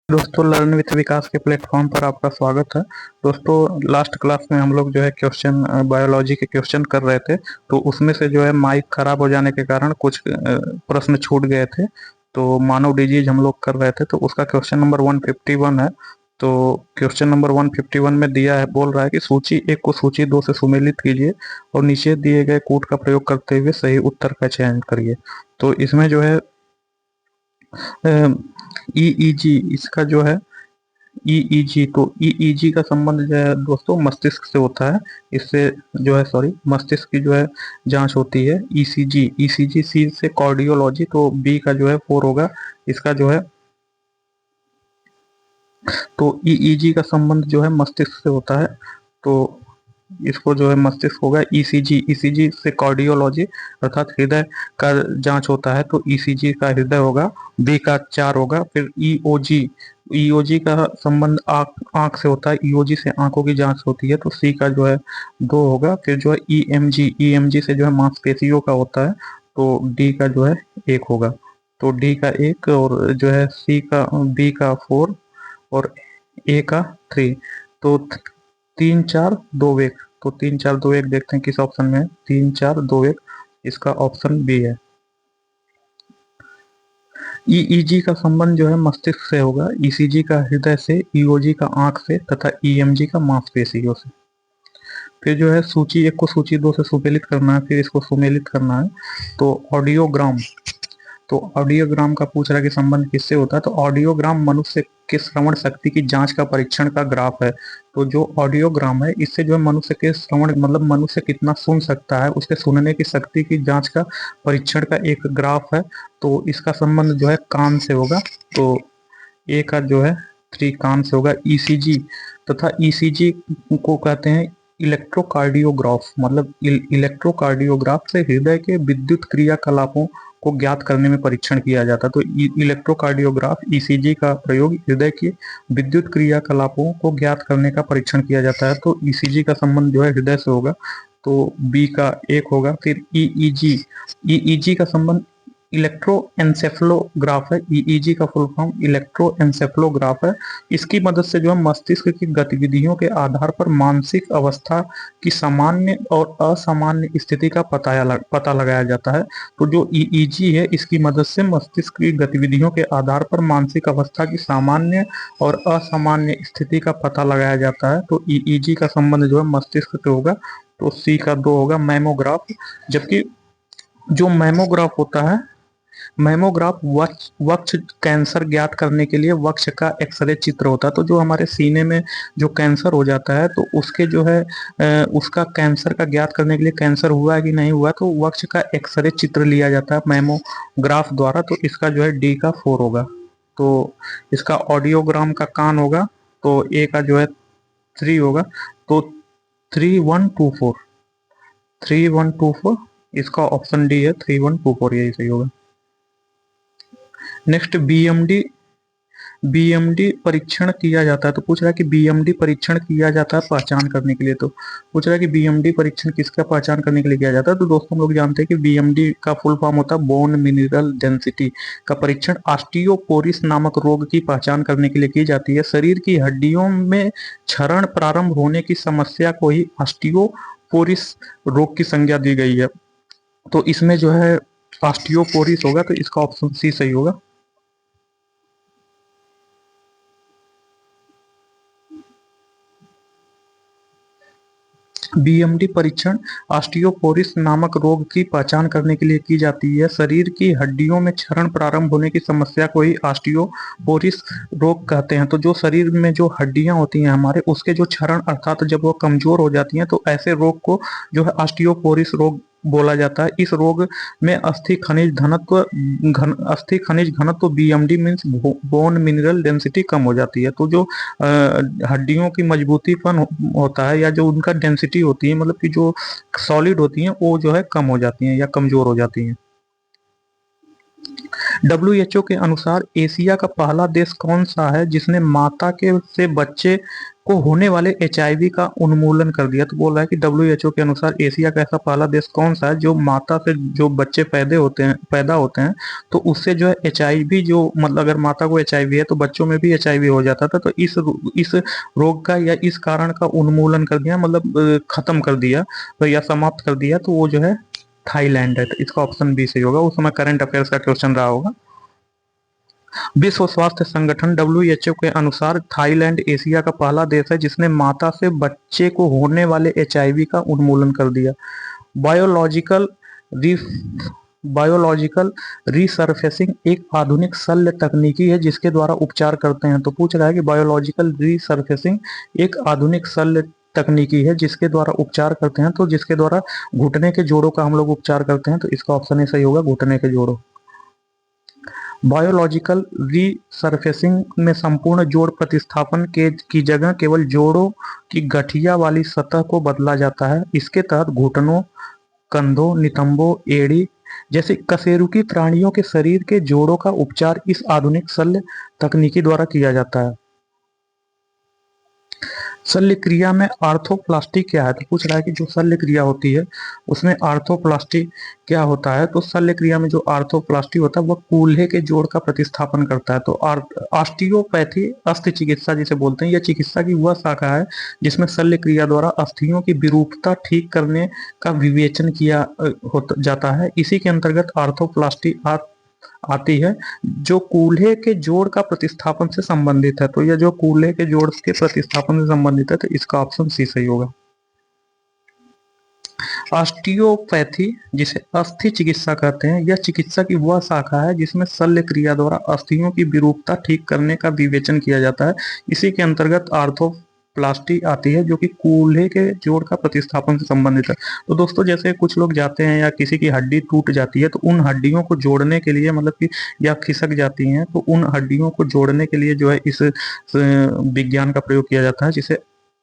दोस्तों, learn with विकास के platform पर आपका स्वागत है। दोस्तों, लास्ट क्लास में हम लोग जो है क्वेश्चन बायोलॉजी के क्वेश्चन कर रहे थे। तो उसमें से जो है माइक खराब हो जाने के कारण कुछ प्रश्न छूट गए थे। तो मानव डिजीज हम लोग कर रहे थे, तो उसका क्वेश्चन नंबर 151 है। तो क्वेश्चन नंबर 151 में दिया है, बोल रहा है कि सूची एक को सूची दो से सुमेलित कीजिए और नीचे दिए गए कूट का प्रयोग करते हुए सही उत्तर का चयन करिए। तो इसमें जो है ईईजी इसका जो है ईईजी, तो ईईजी का संबंध जो है दोस्तों मस्तिष्क से होता है। इससे जो है मस्तिष्क की जो है जांच होती है। ईसीजी, ईसीजी सी से कार्डियोलॉजी, तो बी का जो है 4 होगा इसका जो है। तो ईईजी का संबंध जो है मस्तिष्क से होता है, तो इसको जो है मस्तिष्क होगा। ईसीजी, ईसीजी से कार्डियोलॉजी अर्थात हृदय का जांच होता है, तो ईसीजी का हृदय होगा। बी का 4 होगा। फिर ईओजी, ईओजी का संबंध आंख से होता है। ईओजी से आंखों की जांच होती है, तो सी का जो है 2 होगा। फिर जो है ईएमजी, ईएमजी से जो है मांसपेशियों का होता है, तो डी का जो है 1 होगा। तो डी का 1 और जो है सी का बी का 4 और ए का 3। तो 3 4 2 1, तो 3 4 2 1 देखते हैं किस ऑप्शन में है। 3 4 2 1 इसका ऑप्शन बी है। ईईजी का संबंध जो है मस्तिष्क से होगा, ईसीजी का हृदय से, ईओजी का आंख से तथा ईएमजी का मांसपेशियों से। फिर जो है सूची एक को सूची दो से सुमेलित करना है, फिर इसको सुमेलित करना है। तो ऑडियोग्राम, तो ऑडियोग्राम का पूछ रहा है कि संबंध किससे होता है। तो ऑडियोग्राम मनुष्य के श्रवण शक्ति की जांच का परीक्षण का ग्राफ है। तो जो ऑडियोग्राम है, इससे जो है मनुष्य के श्रवण मतलब मनुष्य कितना सुन सकता है, उसके सुनने की शक्ति की जांच का परीक्षण का एक ग्राफ है। तो इसका संबंध जो है कान से होगा। तो ए का जो है 3 कान से होगा। ईसीजी तथा ईसीजी को कहते हैं इलेक्ट्रोकार्डियोग्राफ, मतलब इलेक्ट्रोकार्डियोग्राफ से हृदय के विद्युत क्रियाकलापों को ज्ञात करने में परीक्षण किया जाता है। तो इलेक्ट्रोकार्डियोग्राफ ईसीजी का प्रयोग हृदय के विद्युत क्रियाकलापों को ज्ञात करने का परीक्षण किया जाता है। तो ईसीजी का संबंध जो है हृदय से होगा, तो बी का 1 होगा। फिर ईईजी, ईईजी का संबंध इलेक्ट्रोएन्सेफलोग्राफ है। ईईजी का फुल फॉर्म इलेक्ट्रोएन्सेफलोग्राफ है। इसकी मदद से जो है मस्तिष्क की गतिविधियों के आधार पर मानसिक अवस्था की सामान्य और असामान्य स्थिति का पता लगाया जाता है। तो जो ईईजी है, इसकी मदद से मस्तिष्क की गतिविधियों के आधार पर मानसिक अवस्था की सामान्य और असामान्य स्थिति का पता लगाया जाता है। तो ईईजी का संबंध जो है मस्तिष्क से होगा, तो सी का 2 होगा। मैमोग्राफ, जबकि जो मैमोग्राफ होता है, मैमोग्राफ वक्ष कैंसर ज्ञात करने के लिए वक्ष का एक्सरे चित्र होता है। तो जो हमारे सीने में जो कैंसर हो जाता है, तो उसके जो है उसका कैंसर का ज्ञात करने के लिए, कैंसर हुआ है कि नहीं हुआ, तो वक्ष का एक्सरे चित्र लिया जाता है मैमोग्राफ द्वारा। तो इसका जो है डी का 4 होगा। तो इसका ऑडियोग्राम का कान होगा, तो ए का जो है 3 होगा। तो 3124, 3124 इसका ऑप्शन डी है। 3124 यही सही होगा। नेक्स्ट बीएमडी, बीएमडी परीक्षण किया जाता है। तो पूछ रहा है कि बीएमडी परीक्षण किया जाता है पहचान करने के लिए। तो पूछ रहा है कि बीएमडी परीक्षण किसका पहचान करने के लिए किया जाता है। तो दोस्तों, हम लोग जानते हैं कि बीएमडी का फुल फॉर्म होता है बोन मिनरल डेंसिटी का परीक्षण ऑस्टियोपोरिस नामक रोग की पहचान करने के लिए की जाती है। शरीर की हड्डियों में क्षरण प्रारंभ होने की समस्या को ही ऑस्टियोपोरिस रोग की संज्ञा दी गई है। तो इसमें जो है ऑस्टियोपोरिस होगा, तो इसका ऑप्शन सी सही होगा। बीएमडी परीक्षण ऑस्टियोपोरिस नामक रोग की पहचान करने के लिए की जाती है। शरीर की हड्डियों में क्षरण प्रारंभ होने की समस्या को ही ऑस्टियोपोरिस रोग कहते हैं। तो जो शरीर में जो हड्डियां होती हैं हमारे, उसके जो क्षरण अर्थात जब वो कमजोर हो जाती हैं, तो ऐसे रोग को जो है ऑस्टियोपोरिस रोग बोला जाता है। इस रोग में अस्थि खनिज घनत्व BMD means bone mineral density कम हो जाती है। तो जो हड्डियों की मजबूतीपन होता है, या जो उनका डेंसिटी होती है, मतलब कि जो सॉलिड होती हैं, वो जो है कम हो जाती हैं या कमजोर हो जाती हैं। WHO के अनुसार एशिया का पहला देश कौन सा है जिसने माता के से बच्चे को होने वाले एचआईवी का उन्मूलन कर दिया। तो बोल रहा है कि डब्ल्यूएचओ के अनुसार एशिया का ऐसा पहला देश कौन सा है जो माता से जो बच्चे पैदा होते हैं तो उससे जो है एचआईवी, जो मतलब अगर माता को एचआईवी है तो बच्चों में भी एचआईवी हो जाता था। तो इस रोग का या इस कारण का उन्मूलन कर दिया, मतलब खत्म कर दिया तो या समाप्त कर दिया, तो वो जो है थाईलैंड है। तो इसका ऑप्शन बी सही होगा। उस समय करंट अफेयर्स का क्वेश्चन रहा होगा। विश्व स्वास्थ्य संगठन डब्ल्यूएचओ के अनुसार थाईलैंड एशिया का पहला देश है जिसने माता से बच्चे को होने वाले एचआईवी का उन्मूलन कर दिया। बायोलॉजिकल री बायोलॉजिकल रीसर्फेसिंग एक आधुनिक शल्य तकनीकी है जिसके द्वारा उपचार करते हैं। तो पूछ रहा है कि बायोलॉजिकल रीसर्फेसिंग एक आधुनिक शल्य तकनीकी है जिसके द्वारा उपचार करते हैं, तो जिसके द्वारा घुटने के जोड़ों का हम लोग उपचार करते हैं। तो इसका ऑप्शन ही सही होगा, घुटने के जोड़ों। बायोलॉजिकल रीसर्फेसिंग में संपूर्ण जोड़ प्रतिस्थापन की जगह केवल जोड़ों की गठिया वाली सतह को बदला जाता है। इसके तहत घुटनों, कंधों, नितंबों, एड़ी जैसे कशेरुकी प्राणियों के शरीर के जोड़ों का उपचार इस आधुनिक शल्य तकनीकी द्वारा किया जाता है। शल्य क्रिया में आर्थोप्लास्टी क्या है? तो पूछ रहा है कि जो शल्य क्रिया होती है उसमें आर्थोप्लास्टी क्या होता है? तो शल्य क्रिया में जो आर्थोप्लास्टी होता है वह कूल्हे के जोड़ का प्रतिस्थापन करता है। तो ऑस्टियोपैथी, अस्थि चिकित्सा जिसे बोलते हैं, यह चिकित्सा की वह शाखा है जिसमें शल्य क्रिया द्वारा अस्थियों की विरूपता ठीक करने का विवेचन किया जाता है। इसी के अंतर्गत आर्थोप्लास्टी आती है जो कूल्हे के जोड़ का प्रतिस्थापन से संबंधित है। तो यह जो कूल्हे के जोड़ के प्रतिस्थापन से संबंधित है, तो इसका ऑप्शन सी सही होगा। ऑस्टियोपैथी जिसे अस्थि चिकित्सा कहते हैं, यह चिकित्सा की वह शाखा है जिसमें शल्य क्रिया द्वारा अस्थियों की विरूपता ठीक करने का विवेचन किया जाता है। इसी के अंतर्गत आर्थोप्लास्टी आती है जो कि कूल्हे के जोड़ का प्रतिस्थापन से संबंधित है। तो दोस्तों जैसे कुछ लोग जाते हैं या किसी की हड्डी टूट जाती है तो उन हड्डियों को जोड़ने के लिए, मतलब कि या खिसक जाती हैं तो उन हड्डियों को जोड़ने के लिए जो है इस विज्ञान का प्रयोग किया जाता है जिसे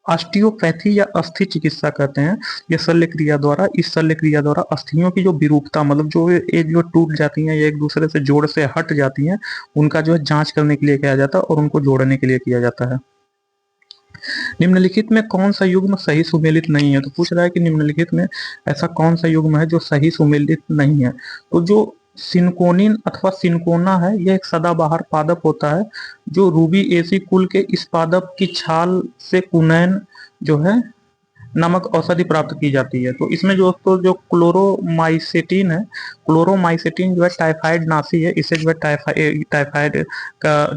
ऑस्टियोपैथी या अस्थि चिकित्सा कहते हैं। ये शल्य क्रिया द्वारा, इस शल्य क्रिया द्वारा अस्थियों की जो विरूपता, मतलब जो टूट जाती हैं या एक दूसरे से जोड़ से हट जाती हैं, उनका जो है जांच करने के लिए किया जाता है और उनको जोड़ने के लिए किया जाता है। निम्नलिखित में कौन सा युग्म सही सुमेलित नहीं है? तो पूछ रहा है कि निम्नलिखित में ऐसा कौन सा युग्म है जो सही सुमेलित नहीं है? तो जो सिंकोनिन अथवा सिंकोना है, यह एक सदाबहार पादप होता है जो रूबिएसी कुल के इस पादप की छाल से कुनैन जो है नामक औषधि प्राप्त की जाती है। तो इसमें जो दोस्तों जो क्लोरोमाइसेटिन है, क्लोरोमाइसेटिन जो है टाइफाइड नाशी है, इसे जो है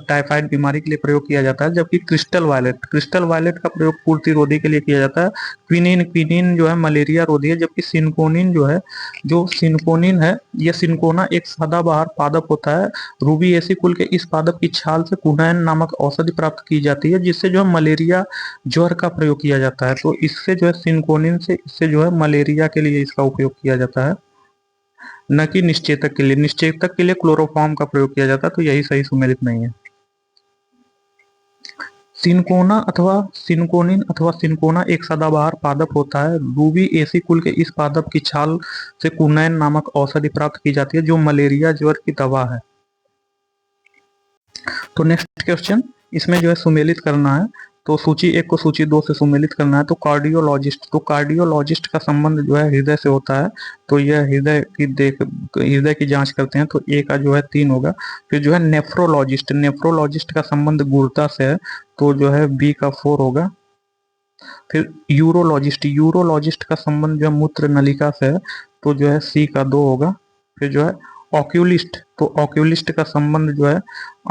टाइफाइड बीमारी के लिए प्रयोग किया जाता है। जबकि क्रिस्टल वायलेट का प्रयोग प्रतिरोधी के लिए किया जाता है। क्विनिन जो है मलेरिया रोधी है। जबकि सिंकोनिन जो है, जो सिंकोनिन है, यह सिंकोना एक सदाबहार पादप होता है। रूबिएसी कुल के इस पादप की छाल से कुनैन नामक औषधि प्राप्त की जाती है जिससे जो है मलेरिया ज्वर का प्रयोग किया जाता है। तो इससे जो है सिंकोनिन से, इससे जो है मलेरिया के लिए इसका उपयोग किया जाता है, न कि निश्चेतक के लिए। निश्चेतक के लिए क्लोरोफॉर्म का प्रयोग किया जाता है। तो यही सही सुमेलित नहीं है। सिंकोना अथवा सिंकोनिन अथवा सिंकोना एक सदाबहार पादप होता है। रूबिएसी कुल के इस पादप की छाल से कुनैन नामक औषधि प्राप्त की जाती है जो मलेरिया ज्वर की दवा है। तो नेक्स्ट क्वेश्चन, इसमें जो है सुमेलित करना है। तो सूची 1 को सूची 2 से सुमेलित करना है। तो कार्डियोलॉजिस्ट का संबंध जो है हृदय से होता है। तो यह हृदय की जांच करते हैं। तो ए का जो है 3 होगा। फिर जो है नेफ्रोलॉजिस्ट का संबंध गुर्दा से है। तो जो है बी का 4 होगा। फिर यूरोलॉजिस्ट का संबंध जो है मूत्र नलिका से है। तो जो है सी का 2 होगा। फिर जो है ऑक्यूलिस्ट का संबंध जो है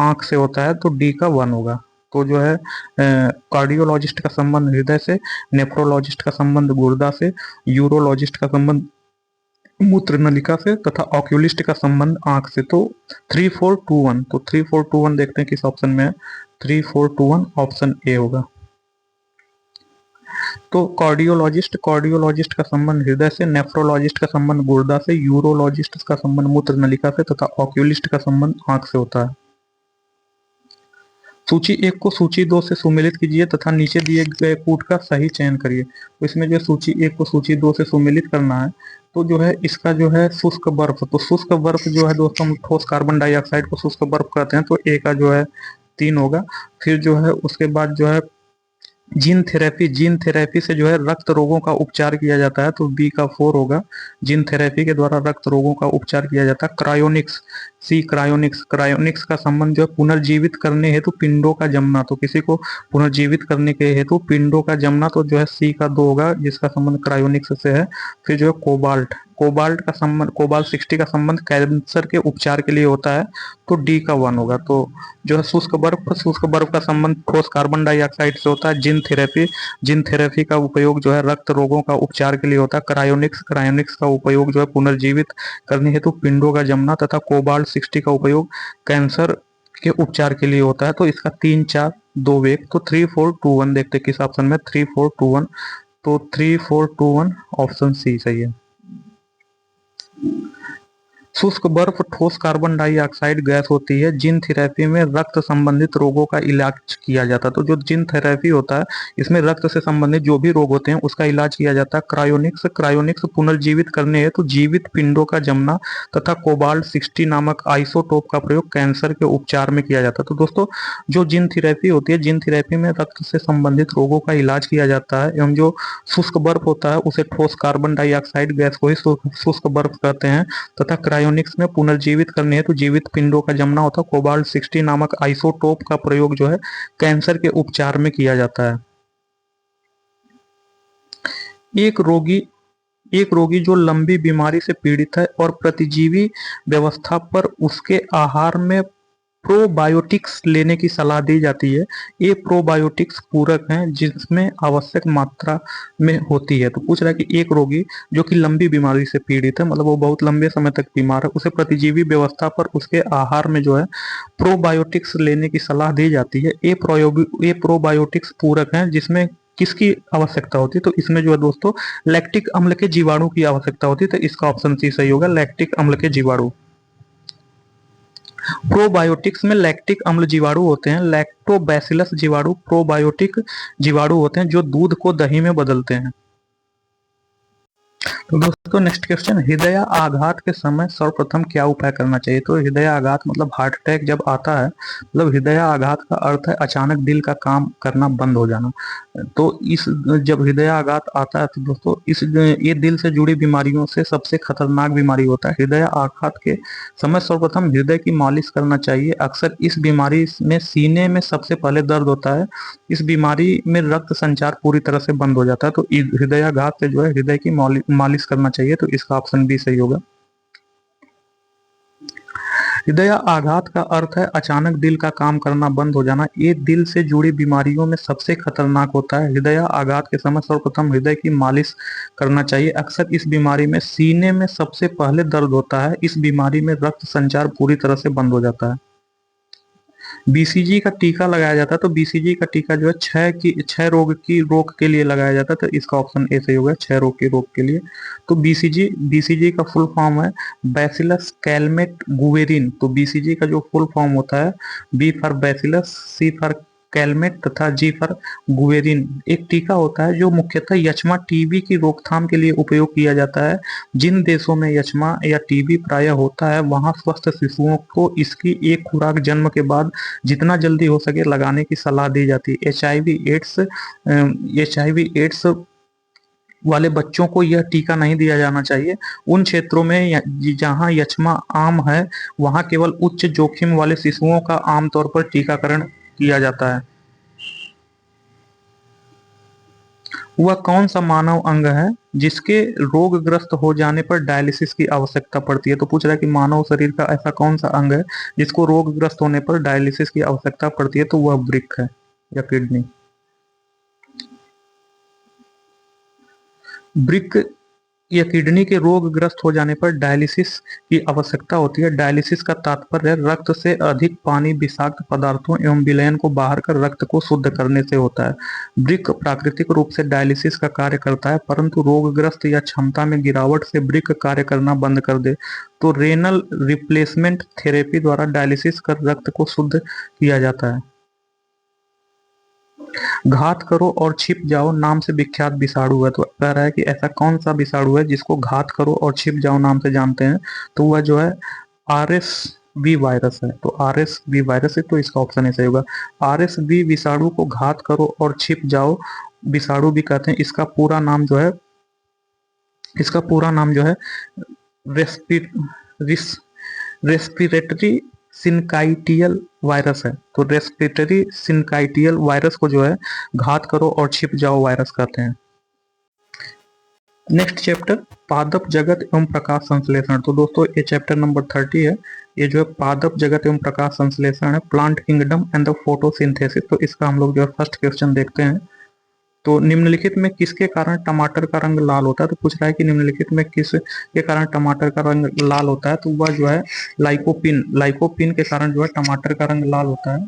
आंख से होता है। तो डी का 1 होगा। तो जो है कार्डियोलॉजिस्ट का संबंध हृदय से, नेफ्रोलॉजिस्ट का संबंध गुर्दा से, यूरोलॉजिस्ट का संबंध मूत्र नलिका से तथा ऑक्यूलिस्ट का संबंध आंख से। तो 3 4 2 1। तो 3 4 2 1 देखते हैं किस ऑप्शन में है। 3 4 2 1 ऑप्शन ए होगा। तो कार्डियोलॉजिस्ट का संबंध हृदय से, नेफ्रोलॉजिस्ट का संबंध गुर्दा से, यूरोलॉजिस्ट का संबंध मूत्र नलिका से तथा ऑक्यूलिस्ट का संबंध आंख से होता है। सूची 1 को सूची 2 से सुमेलित कीजिए तथा नीचे दिए गए कूट का सही चयन करिए। तो इसमें जो सूची 1 को सूची 2 से सुमेलित करना है। तो जो है इसका जो है शुष्क बर्फ, तो शुष्क बर्फ जो है दोस्तों, हम ठोस कार्बन डाइऑक्साइड को शुष्क बर्फ कहते हैं। तो ए का जो है 3 होगा। फिर जो है उसके बाद जो है जीन थेरेपी से जो है रक्त रोगों का उपचार किया जाता है, तो बी का 4 होगा। जीन थेरेपी के द्वारा रक्त रोगों का उपचार किया जाता है। क्रायोनिक्स, सी क्रायोनिक्स, क्रायोनिक्स का संबंध जो है पुनर्जीवित करने हेतु पिंडों का जमना, तो किसी को पुनर्जीवित करने के हेतु पिंडों का जमना, तो जो है सी का 2 होगा जिसका संबंध क्रायोनिक्स से है। फिर जो है कोबाल्ट, कोबाल्ट का संबंध, कोबाल्ट 60 का संबंध कैंसर के उपचार के लिए होता है, तो डी का 1 होगा। तो जो है शुष्क बर्फ का संबंध ठोस कार्बन डाइऑक्साइड से होता है। जिन थेरेपी का उपयोग जो है रक्त रोगों का उपचार के लिए होता है। क्रायोनिक्स का उपयोग जो है पुनर्जीवित करने हेतु पिंडों का जमना, तथा कोबाल्ट 60 का उपयोग कैंसर के उपचार के लिए होता है। तो इसका 3 4 2 1, तो 3 4 2 1 देखते किस ऑप्शन में 3 4 2 1, तो 3 4 2 1 ऑप्शन सी सही है। शुष्क बर्फ ठोस कार्बन डाइऑक्साइड गैस होती है। जिन थेरेपी में रक्त संबंधित रोगों का इलाज किया जाता है, तो जो जिन थेरेपी होता है इसमें रक्त से संबंधित जो भी रोग होते हैं उसका इलाज किया जाता है। क्रायोनिक्स पुनर्जीवित करने है तो जीवित पिंडों का जमना, तथा कोबाल्ट 60 नामक आइसोटोप का प्रयोग कैंसर के उपचार में किया जाता है। तो दोस्तों जो जिन थेरेपी होती है, जिन थेरेपी में रक्त से संबंधित रोगों का इलाज किया जाता है, एवं जो शुष्क बर्फ होता है उसे ठोस कार्बन डाइऑक्साइड गैस को ही शुष्क बर्फ कहते हैं, तथा क्रायोनिक्स में पुनर्जीवित करने हेतु जीवित पिंडों का जमना होता है। कोबाल्ट 60 नामक आइसोटोप का प्रयोग जो है कैंसर के उपचार में किया जाता है। एक रोगी एक रोगी जो लंबी बीमारी से पीड़ित है और प्रतिजीवी व्यवस्था पर उसके आहार में प्रोबायोटिक्स लेने की सलाह दी जाती है। ये प्रोबायोटिक्स पूरक हैं जिसमें आवश्यक मात्रा में होती है। तो पूछ रहा है कि एक रोगी जो कि लंबी बीमारी से पीड़ित है, मतलब वो बहुत लंबे समय तक बीमार है, उसे प्रतिजीवी व्यवस्था पर उसके आहार में जो है प्रोबायोटिक्स लेने की सलाह दी जाती है। ये प्रोबायोटिक्स पूरक हैं जिसमें किसकी आवश्यकता होती है, तो इसमें जो है दोस्तों लैक्टिक अम्ल के जीवाणु की आवश्यकता होती है। तो इसका ऑप्शन सी सही होगा, लैक्टिक अम्ल के जीवाणु। प्रोबायोटिक्स में लैक्टिक अम्ल जीवाणु होते हैं। लैक्टोबैसिलस जीवाणु प्रोबायोटिक जीवाणु होते हैं जो दूध को दही में बदलते हैं। तो दोस्तों नेक्स्ट क्वेश्चन, हृदय आघात के समय सर्वप्रथम क्या उपाय करना चाहिए। तो हृदय आघात मतलब हार्ट अटैक जब आता है, मतलब हृदय आघात का अर्थ है अचानक दिल का काम करना बंद हो जाना। तो इस जब हृदय आघात आता है तो दोस्तों ये दिल से जुड़ी बीमारियों से सबसे खतरनाक बीमारी होता है। हृदय आघात के समय सर्वप्रथम हृदय की मालिश करना चाहिए। अक्सर इस बीमारी में सीने में सबसे पहले दर्द होता है। इस बीमारी में रक्त संचार पूरी तरह से बंद हो जाता है। तो हृदयाघात से जो है हृदय की मालिश करना चाहिए। तो इसका ऑप्शन बी सही होगा। हृदय आघात का अर्थ है अचानक दिल का काम करना बंद हो जाना। ये दिल से जुड़ी बीमारियों में सबसे खतरनाक होता है। हृदय आघात के समय सर्वप्रथम हृदय की मालिश करना चाहिए। अक्सर इस बीमारी में सीने में सबसे पहले दर्द होता है। इस बीमारी में रक्त संचार पूरी तरह से बंद हो जाता है। बीसीजी का टीका लगाया जाता है। तो बीसीजी का टीका जो है क्षय रोग के लिए लगाया जाता है। तो इसका ऑप्शन ए सही होगा, क्षय रोग के लिए। तो बीसीजी का फुल फॉर्म है बैसिलस कैलमेट गुवेरिन। तो बीसीजी का जो फुल फॉर्म होता है, B for bacillus, C for Calmette तथा जी फॉर गुवेरिन, एक टीका होता है जो मुख्यतः यक्ष्मा टीबी की रोकथाम के लिए उपयोग किया जाता है। जिन देशों में यक्ष्मा या टीबी प्राय होता है वहां स्वस्थ शिशुओं को इसकी एक खुराक जन्म के बाद जितना जल्दी हो सके लगाने की सलाह दी जाती है। एचआईवी एड्स वाले बच्चों को यह टीका नहीं दिया जाना चाहिए। उन क्षेत्रों में जहां यक्ष्मा आम है वहां केवल उच्च जोखिम वाले शिशुओं का आमतौर पर टीकाकरण किया जाता है। वह कौन सा मानव अंग है जिसके रोगग्रस्त हो जाने पर डायलिसिस की आवश्यकता पड़ती है। तो पूछ रहा है कि मानव शरीर का ऐसा कौन सा अंग है जिसको रोगग्रस्त होने पर डायलिसिस की आवश्यकता पड़ती है। तो वह वृक्क है या किडनी। वृक्क या किडनी के रोगग्रस्त हो जाने पर डायलिसिस की आवश्यकता होती है। डायलिसिस का तात्पर्य रक्त से अधिक पानी विषाक्त पदार्थों एवं विलयन को बाहर कर रक्त को शुद्ध करने से होता है। वृक्क प्राकृतिक रूप से डायलिसिस का कार्य करता है, परंतु रोगग्रस्त या क्षमता में गिरावट से वृक्क कार्य करना बंद कर दे तो रेनल रिप्लेसमेंट थेरेपी द्वारा डायलिसिस कर रक्त को शुद्ध किया जाता है। घात करो और छिप जाओ नाम से विख्यात विषाणु है। तो कह रहा है कि ऐसा कौन सा विषाणु है जिसको घात करो और छिप जाओ नाम से जानते हैं। तो वह जो है वी वायरस है, तो RSV वायरस है, तो इसका ऑप्शन ऐसा होगा। RSV विषाणु को घात करो और छिप जाओ विषाणु भी कहते हैं। इसका पूरा नाम जो है रेस्पि रिस रेस्पिरेटरी सिनकाइटियल वायरस है। तो रेस्पिरेटरी सिनकाइटियल वायरस को जो है घात करो और छिप जाओ वायरस कहते हैं। नेक्स्ट चैप्टर पादप जगत एवं प्रकाश संश्लेषण। तो दोस्तों ये चैप्टर नंबर 30 है। ये जो है पादप जगत एवं प्रकाश संश्लेषण है, plant kingdom and the photosynthesis. तो इसका हम लोग जो है फर्स्ट क्वेश्चन देखते हैं। तो निम्नलिखित में किसके कारण टमाटर का रंग लाल होता है? तो पूछ रहा है कि निम्नलिखित में किस के कारण टमाटर का रंग लाल होता है? तो वह जो है लाइकोपिन के कारण जो है टमाटर का रंग लाल होता है।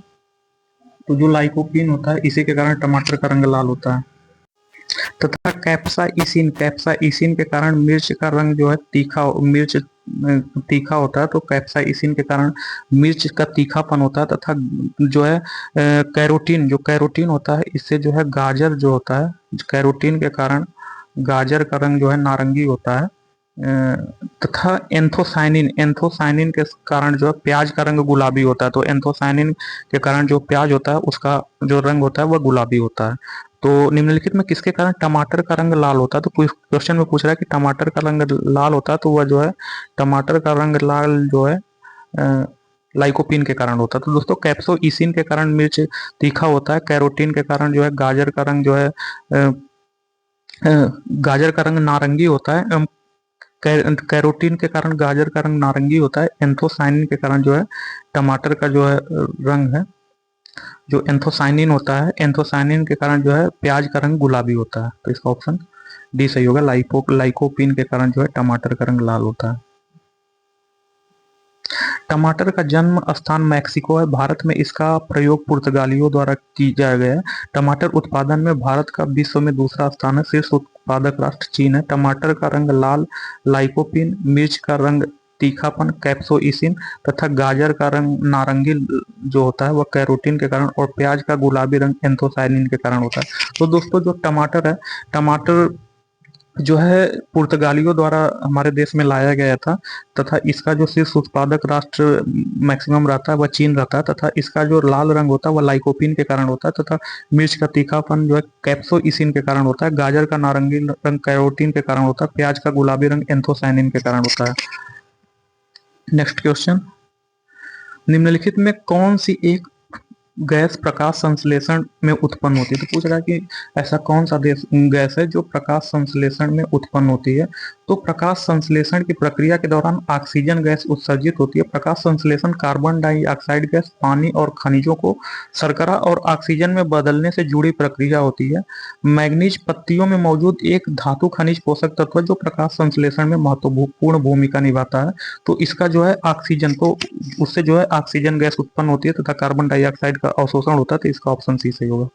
तो जो लाइकोपिन होता है इसी के कारण टमाटर का रंग लाल होता है। तथा कैप्साइसिन के कारण मिर्च का रंग जो है तीखा होता है। तो कैप्साइसिन के कारण मिर्च का तीखापन होता है। तथा जो है कैरोटीन होता है, इससे जो है गाजर जो होता है, कैरोटीन के कारण गाजर का रंग जो है नारंगी होता है। तथा एंथोसाइनिन के कारण जो है प्याज का रंग गुलाबी होता है। तो एंथोसाइनिन के कारण जो प्याज होता है उसका जो रंग होता है वह गुलाबी होता है। तो निम्नलिखित में किसके कारण टमाटर का रंग लाल होता है? तो क्वेश्चन में पूछ रहा है कि टमाटर का रंग लाल होता है, तो वह जो है टमाटर का रंग लाल जो है लाइकोपिन के कारण होता है। तो दोस्तों कैप्सोइसिन के कारण मिर्च तीखा होता है। कैरोटीन के कारण जो है गाजर का रंग जो है गाजर का रंग नारंगी होता है। कैरोटीन के कारण गाजर का रंग नारंगी होता है। एंथोसाइनिन के कारण जो है टमाटर का जो है रंग है, जो एंथोसाइनिन होता है, एंथोसाइनिन के कारण जो है प्याज का रंग गुलाबी होता है। तो इसका ऑप्शन डी सही होगा। लाइकोपिन के कारण जो है टमाटर का रंग लाल होता है। टमाटर का जन्म स्थान मैक्सिको है। भारत में इसका प्रयोग पुर्तगालियों द्वारा किया गया है। टमाटर उत्पादन में भारत का विश्व में दूसरा स्थान है। शीर्ष उत्पादक राष्ट्र चीन है। टमाटर का रंग लाल लाइकोपिन, मिर्च का रंग तीखापन कैप्सोइसिन तथा गाजर का रंग नारंगी जो होता है वह कैरोटीन के कारण, और प्याज का गुलाबी रंग एंथोसाइनिन के कारण होता है। तो दोस्तों जो टमाटर है, टमाटर जो है पुर्तगालियों द्वारा हमारे देश में लाया गया था। तथा इसका जो शीर्ष उत्पादक राष्ट्र मैक्सिमम रहता है वह चीन रहता है। तथा इसका जो लाल रंग होता है वह लाइकोपिन के कारण होता है। तथा मिर्च का तीखापन जो है कैप्सोइसिन के कारण होता है। गाजर का नारंगी रंग कैरोटीन के कारण होता है। प्याज का गुलाबी रंग एंथोसाइनिन के कारण होता है। नेक्स्ट क्वेश्चन, निम्नलिखित में कौन सी एक गैस प्रकाश संश्लेषण में उत्पन्न होती है? तो पूछ रहा है कि ऐसा कौन सा गैस है जो प्रकाश संश्लेषण में उत्पन्न होती है? तो प्रकाश संश्लेषण की प्रक्रिया के दौरान ऑक्सीजन गैस उत्सर्जित होती है। प्रकाश संश्लेषण कार्बन डाइऑक्साइड गैस, पानी और खनिजों को शर्करा और ऑक्सीजन में बदलने से जुड़ी प्रक्रिया होती है। मैग्नीज पत्तियों में मौजूद एक धातु खनिज पोषक तत्व है जो प्रकाश संश्लेषण में महत्वपूर्ण भूमिका निभाता है। तो इसका जो है ऑक्सीजन, तो उससे जो है ऑक्सीजन गैस उत्पन्न होती है तथा कार्बन डाइऑक्साइड का अवशोषण होता है। तो इसका ऑप्शन सी सही होगा।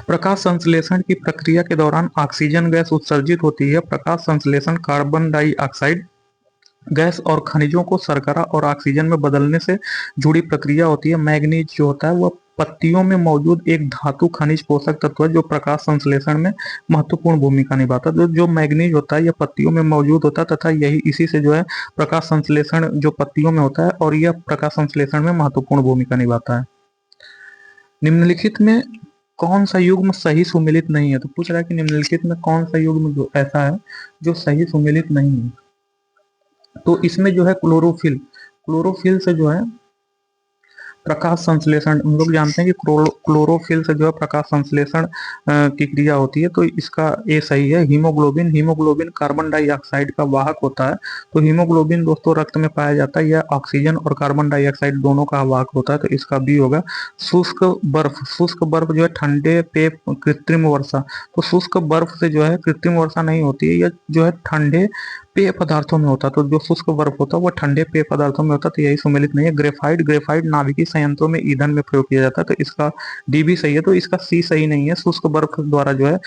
प्रकाश संश्लेषण की प्रक्रिया के दौरान ऑक्सीजन गैस उत्सर्जित होती है। प्रकाश संश्लेषण कार्बन डाइऑक्साइड गैस और खनिजों को शर्करा और ऑक्सीजन में बदलने से जुड़ी प्रक्रिया होती है। मैग्नीज जो होता है वह पत्तियों में मौजूद एक धातु खनिज पोषक तत्व है जो प्रकाश संश्लेषण में महत्वपूर्ण भूमिका निभाता है। जो मैग्नीज होता है यह पत्तियों में मौजूद होता है तथा यही इसी से जो है प्रकाश संश्लेषण जो पत्तियों में होता है और यह प्रकाश संश्लेषण में महत्वपूर्ण भूमिका निभाता है। निम्नलिखित में कौन सा युग्म सही सुमेलित नहीं है? तो पूछ रहा है कि निम्नलिखित में कौन सा युग्म जो ऐसा है जो सही सुमेलित नहीं है? तो इसमें जो है क्लोरोफिल से जो है प्रकाश संश्लेषण, हम लोग जानते हैं कि क्लोरोफिल से जो है प्रकाश संश्लेषण की क्रिया होती है। तो इसका ए सही है। हीमोग्लोबिन कार्बन डाइऑक्साइड का वाहक होता है। तो हीमोग्लोबिन दोस्तों रक्त में पाया जाता है। यह ऑक्सीजन और कार्बन डाइऑक्साइड दोनों का वाहक होता है। तो इसका बी होगा। शुष्क बर्फ जो है ठंडे पे कृत्रिम वर्षा, तो शुष्क बर्फ से जो है कृत्रिम वर्षा नहीं होती है, यह जो है ठंडे पेय पदार्थों में होता है। तो जो शुष्क बर्फ होता है वो ठंडे पेय पदार्थों में होता है। तो यही सुमेलित नहीं है। ग्रेफाइट नाभिकीय संयंत्रों में ईंधन में प्रयोग किया जाता है। तो इसका डी भी सही है। तो इसका सी सही नहीं है। शुष्क बर्फ द्वारा जो है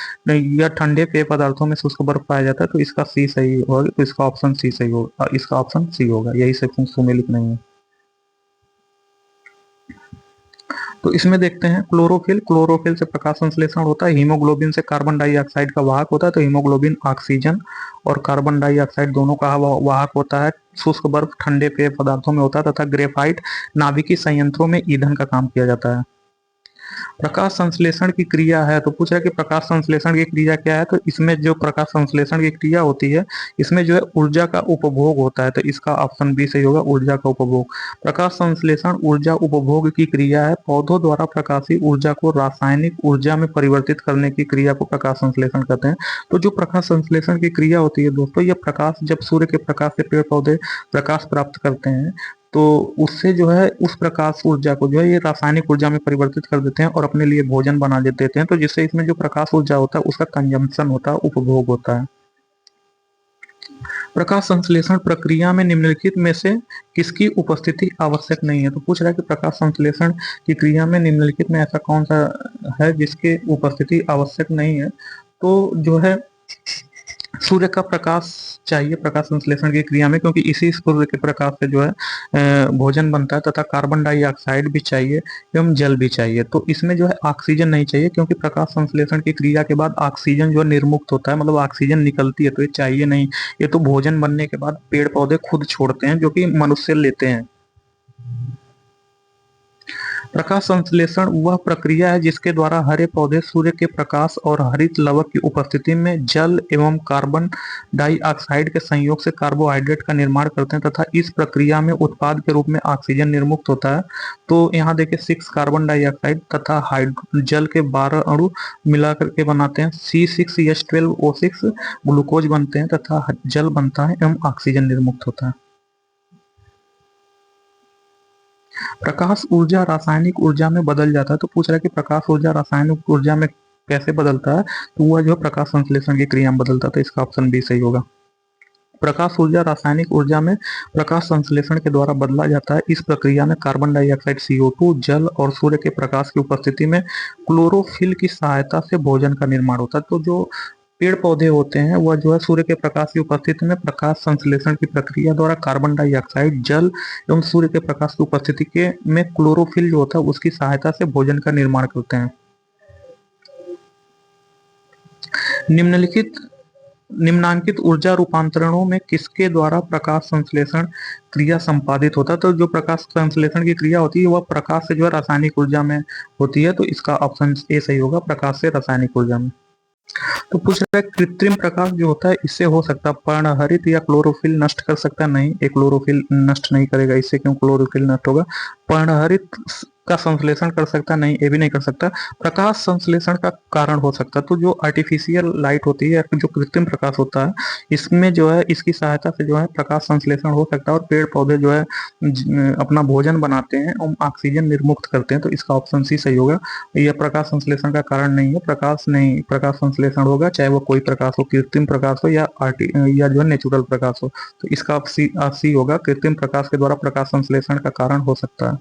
या ठंडे पेय पदार्थों में शुष्क बर्फ पाया जाता है। तो इसका सी सही होगा। तो इसका ऑप्शन सी सही होगा। इसका ऑप्शन सी होगा, यही से सुमेलित नहीं है। तो इसमें देखते हैं क्लोरोफिल। क्लोरोफिल से प्रकाश संश्लेषण होता है। हीमोग्लोबिन से कार्बन डाइऑक्साइड का वाहक होता है, तो हीमोग्लोबिन ऑक्सीजन और कार्बन डाइऑक्साइड दोनों का वाहक होता है। शुष्क बर्फ ठंडे पेय पदार्थों में होता है तथा ग्रेफाइट नाभिकीय संयंत्रों में ईंधन का काम किया जाता है। प्रकाश संश्लेषण की क्रिया है, तो पूछ रहा है कि प्रकाश संश्लेषण की क्रिया क्या है। तो इसमें जो प्रकाश संश्लेषण की क्रिया होती है, इसमें जो है ऊर्जा का उपभोग होता है, तो इसका ऑप्शन बी सही होगा, ऊर्जा का उपभोग। प्रकाश संश्लेषण ऊर्जा उपभोग की क्रिया है। पौधों द्वारा प्रकाशीय ऊर्जा को रासायनिक ऊर्जा में परिवर्तित करने की क्रिया को प्रकाश संश्लेषण कहते हैं। तो जो प्रकाश संश्लेषण की क्रिया होती है दोस्तों, यह प्रकाश जब सूर्य के प्रकाश से पेड़ पौधे प्रकाश प्राप्त करते हैं, तो उससे जो है उस प्रकाश ऊर्जा को जो है ये रासायनिक ऊर्जा में परिवर्तित कर देते हैं और अपने लिए भोजन बना देते हैं। तो जिससे इसमें जो प्रकाश ऊर्जा होता है उसका कंजम्पशन होता है, उपभोग होता है। प्रकाश संश्लेषण प्रक्रिया में निम्नलिखित में से किसकी उपस्थिति आवश्यक नहीं है। तो पूछ रहा है कि प्रकाश संश्लेषण की क्रिया में निम्नलिखित में ऐसा कौन सा है जिसकी उपस्थिति आवश्यक नहीं है। तो जो है सूर्य का प्रकाश चाहिए प्रकाश संश्लेषण की क्रिया में, क्योंकि इसी सूर्य के प्रकाश से जो है भोजन बनता है, तथा कार्बन डाइऑक्साइड भी चाहिए एवं जल भी चाहिए। तो इसमें जो है ऑक्सीजन नहीं चाहिए, क्योंकि प्रकाश संश्लेषण की क्रिया के बाद ऑक्सीजन जो है निर्मुक्त होता है, मतलब ऑक्सीजन निकलती है, तो ये चाहिए नहीं। ये तो भोजन बनने के बाद पेड़ पौधे खुद छोड़ते हैं, जो कि मनुष्य लेते हैं। प्रकाश संश्लेषण वह प्रक्रिया है जिसके द्वारा हरे पौधे सूर्य के प्रकाश और हरित लवक की उपस्थिति में जल एवं कार्बन डाइऑक्साइड के संयोग से कार्बोहाइड्रेट का निर्माण करते हैं, तथा इस प्रक्रिया में उत्पाद के रूप में ऑक्सीजन निर्मुक्त होता है। तो यहाँ देखिए 6 कार्बन डाइऑक्साइड तथा जल के 12 अणु मिला करके बनाते हैं C6H12O6 ग्लूकोज बनते हैं, तथा जल बनता है एवं ऑक्सीजन निर्मुक्त होता है। प्रकाश ऊर्जा रासायनिक ऊर्जा में बदल जाता है। तो पूछ रहा है कि प्रकाश ऊर्जा रासायनिक ऊर्जा में कैसे बदलता है। तो वह जो प्रकाश संश्लेषण की क्रिया में बदलता है, तो इसका ऑप्शन बी सही होगा। प्रकाश ऊर्जा रासायनिक ऊर्जा में प्रकाश संश्लेषण के द्वारा बदला जाता है। इस प्रक्रिया में कार्बन डाइऑक्साइड CO2 जल और सूर्य के प्रकाश की उपस्थिति में क्लोरोफिल की सहायता से भोजन का निर्माण होता है। तो जो पेड़ पौधे होते हैं वह जो है सूर्य के प्रकाश की उपस्थिति में प्रकाश संश्लेषण की प्रक्रिया द्वारा कार्बन डाइऑक्साइड जल एवं सूर्य के प्रकाश की उपस्थिति के में क्लोरोफिल जो होता है उसकी सहायता से भोजन का निर्माण करते हैं। निम्नांकित ऊर्जा रूपांतरणों में किसके द्वारा प्रकाश संश्लेषण क्रिया संपादित होता है। तो जो प्रकाश संश्लेषण की क्रिया होती है वह प्रकाश से जो है रासायनिक ऊर्जा में होती है। तो इसका ऑप्शन ए सही होगा, प्रकाश से रासायनिक ऊर्जा में। तो पूछ रहा है कृत्रिम प्रकाश जो होता है इससे हो सकता है पर्णहरित या क्लोरोफिल नष्ट कर सकता है। नहीं, एक क्लोरोफिल नष्ट नहीं करेगा, इससे क्यों क्लोरोफिल नष्ट होगा। पर्णहरित का संश्लेषण कर सकता नहीं, ये भी नहीं कर सकता। प्रकाश संश्लेषण का कारण हो सकता, तो जो आर्टिफिशियल लाइट होती है, जो कृत्रिम प्रकाश होता है, इसमें जो है इसकी सहायता से जो है प्रकाश संश्लेषण हो सकता है और पेड़ पौधे जो है अपना भोजन बनाते हैं और ऑक्सीजन निर्मुक्त करते हैं। तो इसका ऑप्शन सी सही होगा। यह प्रकाश संश्लेषण का कारण नहीं है, प्रकाश संश्लेषण होगा, चाहे वो कोई प्रकाश हो, कृत्रिम प्रकाश हो या जो है नेचुरल प्रकाश हो। तो इसका सी होगा, कृत्रिम प्रकाश के द्वारा प्रकाश संश्लेषण का कारण हो सकता है।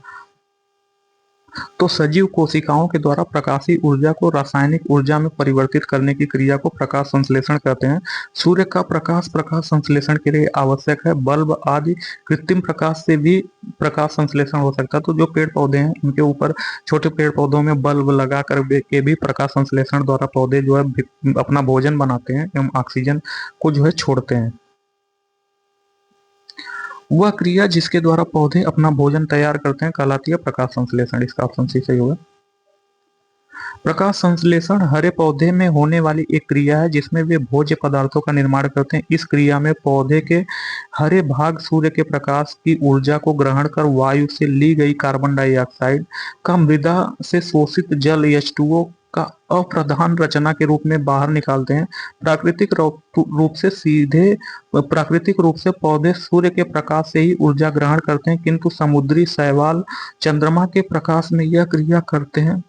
तो सजीव कोशिकाओं के द्वारा प्रकाशीय ऊर्जा को रासायनिक ऊर्जा में परिवर्तित करने की क्रिया को प्रकाश संश्लेषण कहते हैं। सूर्य का प्रकाश संश्लेषण के लिए आवश्यक है। बल्ब आदि कृत्रिम प्रकाश से भी प्रकाश संश्लेषण हो सकता है। तो जो पेड़ पौधे हैं उनके ऊपर, छोटे पेड़ पौधों में बल्ब लगा कर के भी प्रकाश संश्लेषण द्वारा पौधे जो है अपना भोजन बनाते हैं एवं ऑक्सीजन को जो है छोड़ते हैं। वह क्रिया जिसके द्वारा पौधे अपना भोजन तैयार करते हैं कहलाती है प्रकाश संश्लेषण। इसका ऑप्शन सी सही होगा। प्रकाश संश्लेषण हरे पौधे में होने वाली एक क्रिया है जिसमें वे भोज्य पदार्थों का निर्माण करते हैं। इस क्रिया में पौधे के हरे भाग सूर्य के प्रकाश की ऊर्जा को ग्रहण कर वायु से ली गई कार्बन डाइऑक्साइड का मृदा से शोषित जल H2O का अप्रधान रचना के रूप में बाहर निकालते हैं। प्राकृतिक रूप से पौधे सूर्य के प्रकाश से ही ऊर्जा ग्रहण करते हैं, किंतु समुद्री शैवाल चंद्रमा के प्रकाश में यह क्रिया करते हैं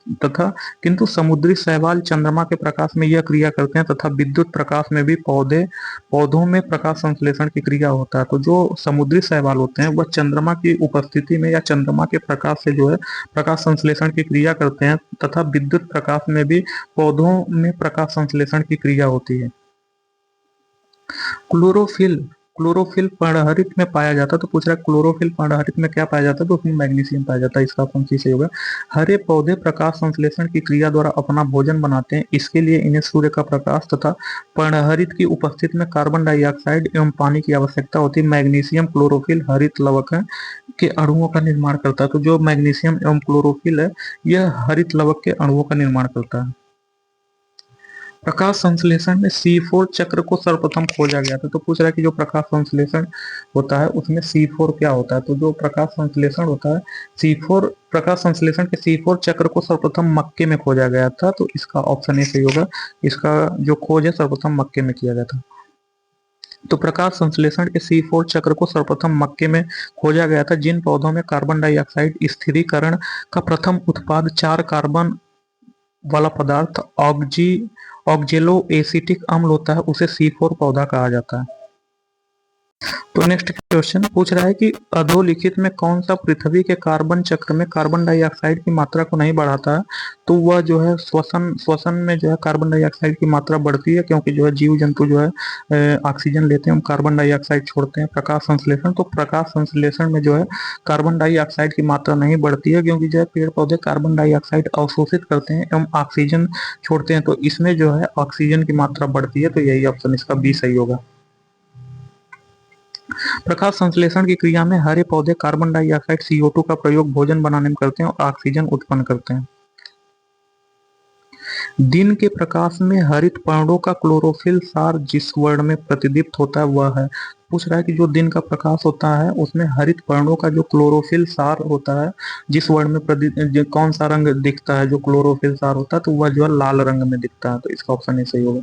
तथा विद्युत प्रकाश में भी पौधों में प्रकाश संश्लेषण की क्रिया होता है। तो जो समुद्री शैवाल होते हैं वह चंद्रमा की उपस्थिति में या चंद्रमा के प्रकाश से जो है प्रकाश संश्लेषण की क्रिया करते हैं, तथा विद्युत प्रकाश में भी पौधों में प्रकाश संश्लेषण की क्रिया होती है। क्लोरोफिल क्लोरोफिल पर्णहरित में पाया जाता है, तो पूछ रहा है क्लोरोफिल पर्णहरित में क्या पाया जाता है, तो उसमें मैग्नीशियम पाया जाता है। इसका ऑप्शन सी सही होगा। हरे पौधे प्रकाश संश्लेषण की क्रिया द्वारा अपना भोजन बनाते हैं, इसके लिए इन्हें सूर्य का प्रकाश तथा पर्णहरित की उपस्थिति में कार्बन डाइऑक्साइड एवं पानी की आवश्यकता होती है। मैग्नीशियम क्लोरोफिल हरित लवक है के अणुओं का निर्माण करता है। तो जो मैग्नीशियम एवं क्लोरोफिल है यह हरित लवक के अणुओं का निर्माण करता है। प्रकाश संश्लेषण में C4 चक्र को सर्वप्रथम खोजा गया था। तो पूछ रहा है कि जो प्रकाश संश्लेषण होता है उसमें C4 क्या होता है, तो जो प्रकाश संश्लेषण होता है C4 प्रकाश संश्लेषण के C4 चक्र को सर्वप्रथम मक्के में खोजा गया था। तो इसका ऑप्शन ए सही होगा। इसका जो खोज है सर्वप्रथम मक्के में किया गया था। तो प्रकाश संश्लेषण के C4 चक्र को सर्वप्रथम मक्के में खोजा गया था। जिन पौधों में कार्बन डाइऑक्साइड स्थिरीकरण का प्रथम उत्पाद 4 कार्बन वाला पदार्थ ऑक्जेलो एसिटिक अम्ल होता है उसे C4 पौधा कहा जाता है। तो नेक्स्ट क्वेश्चन पूछ रहा है कि अधोलिखित में कौन सा पृथ्वी के कार्बन चक्र में कार्बन डाइऑक्साइड की मात्रा को नहीं बढ़ाता है, तो वह जो है श्वसन में जो है कार्बन डाइऑक्साइड की मात्रा बढ़ती है, क्योंकि जो है जीव जंतु जो है ऑक्सीजन लेते हैं, हम कार्बन डाइऑक्साइड छोड़ते हैं। प्रकाश संश्लेषण, तो प्रकाश संश्लेषण में जो है कार्बन डाइऑक्साइड की मात्रा नहीं बढ़ती है, क्योंकि जो है पेड़ पौधे कार्बन डाइऑक्साइड अवशोषित करते हैं एवं ऑक्सीजन छोड़ते हैं। तो इसमें जो है ऑक्सीजन की मात्रा बढ़ती है। तो यही ऑप्शन इसका बी सही होगा। प्रकाश संश्लेषण की क्रिया में हरे पौधे कार्बन डाइऑक्साइड CO2 का प्रयोग भोजन बनाने में करते हैं और ऑक्सीजन उत्पन्न करते हैं। दिन के प्रकाश में हरित पर्णों का क्लोरोफिल सार जिस वर्ण में प्रतिदीप्त होता है वह है। पूछ रहा है कि जो दिन का प्रकाश होता है उसमें हरित पर्णों का जो क्लोरोफिल सार होता है जिस वर्ण में कौन सा रंग दिखता है, जो क्लोरोफिल सार होता है तो वह जो है लाल रंग में दिखता है। तो इसका ऑप्शन ए सही होगा।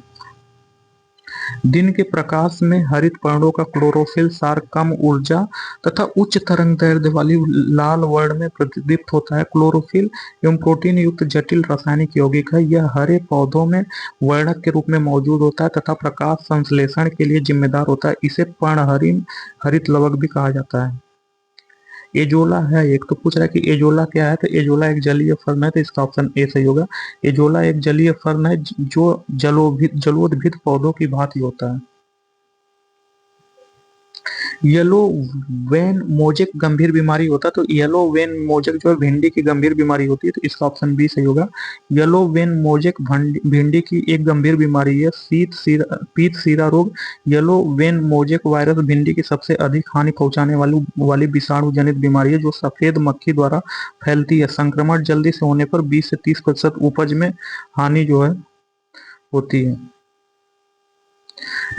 दिन के प्रकाश में हरित पर्णों का क्लोरोफिल सार कम ऊर्जा तथा उच्च तरंग दैर्ध्य वाली लाल वर्ण में प्रतिदीप्त होता है। क्लोरोफिल एवं प्रोटीन युक्त जटिल रासायनिक यौगिक है। यह हरे पौधों में वर्णक के रूप में मौजूद होता है तथा प्रकाश संश्लेषण के लिए जिम्मेदार होता है। इसे पर्णहरित हरित लवक भी कहा जाता है। एजोला है एक, तो पूछ रहा है कि एजोला क्या है, तो एजोला एक जलीय फर्न है। तो इसका ऑप्शन ए सही होगा। एजोला एक जलीय फर्न है जो जलोद्भिद पौधों की भांति होता है। येलो वेन मोजेक गंभीर बीमारी होता है, तो येलो वेन मोजेक जो है भिंडी की गंभीर बीमारी होती है। तो इसका ऑप्शन बी सही होगा। येलो वेन मोजेक भिंडी की एक गंभीर बीमारी है। पीत सीरा रोग येलो वेन मोजेक वायरस भिंडी की सबसे अधिक हानि पहुंचाने वाली विषाणु जनित बीमारी है जो सफेद मक्खी द्वारा फैलती है। संक्रमण जल्दी से होने पर 20 से 30% उपज में हानि जो है होती है।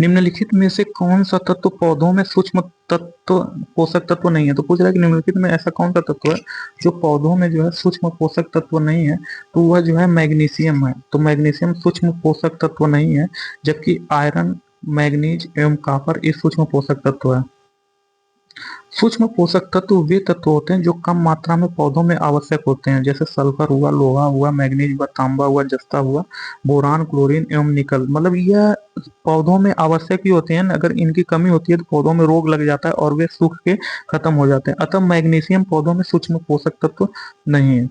निम्नलिखित में से कौन सा तत्व पौधों में सूक्ष्म तत्व पोषक तत्व नहीं है, तो पूछ रहा है कि निम्नलिखित में ऐसा कौन सा तत्व है जो पौधों में जो है सूक्ष्म पोषक तत्व नहीं है, तो वह जो है मैग्नीशियम है। तो मैग्नीशियम सूक्ष्म पोषक तत्व नहीं है, जबकि आयरन मैग्नीज एवं कॉपर ये सूक्ष्म पोषक तत्व है। सूक्ष्म पोषक तत्व वे तत्व होते हैं जो कम मात्रा में पौधों में आवश्यक होते हैं, जैसे सल्फर हुआ, लोहा हुआ, मैग्नीज हुआ, तांबा हुआ, जस्ता हुआ, बोरान, क्लोरीन एवं निकल। मतलब यह पौधों में आवश्यक ही होते हैं। अगर इनकी कमी होती है तो पौधों में रोग लग जाता है और वे सूख के खत्म हो जाते हैं। अतः मैग्नीशियम पौधों में सूक्ष्म पोषक तत्व नहीं है।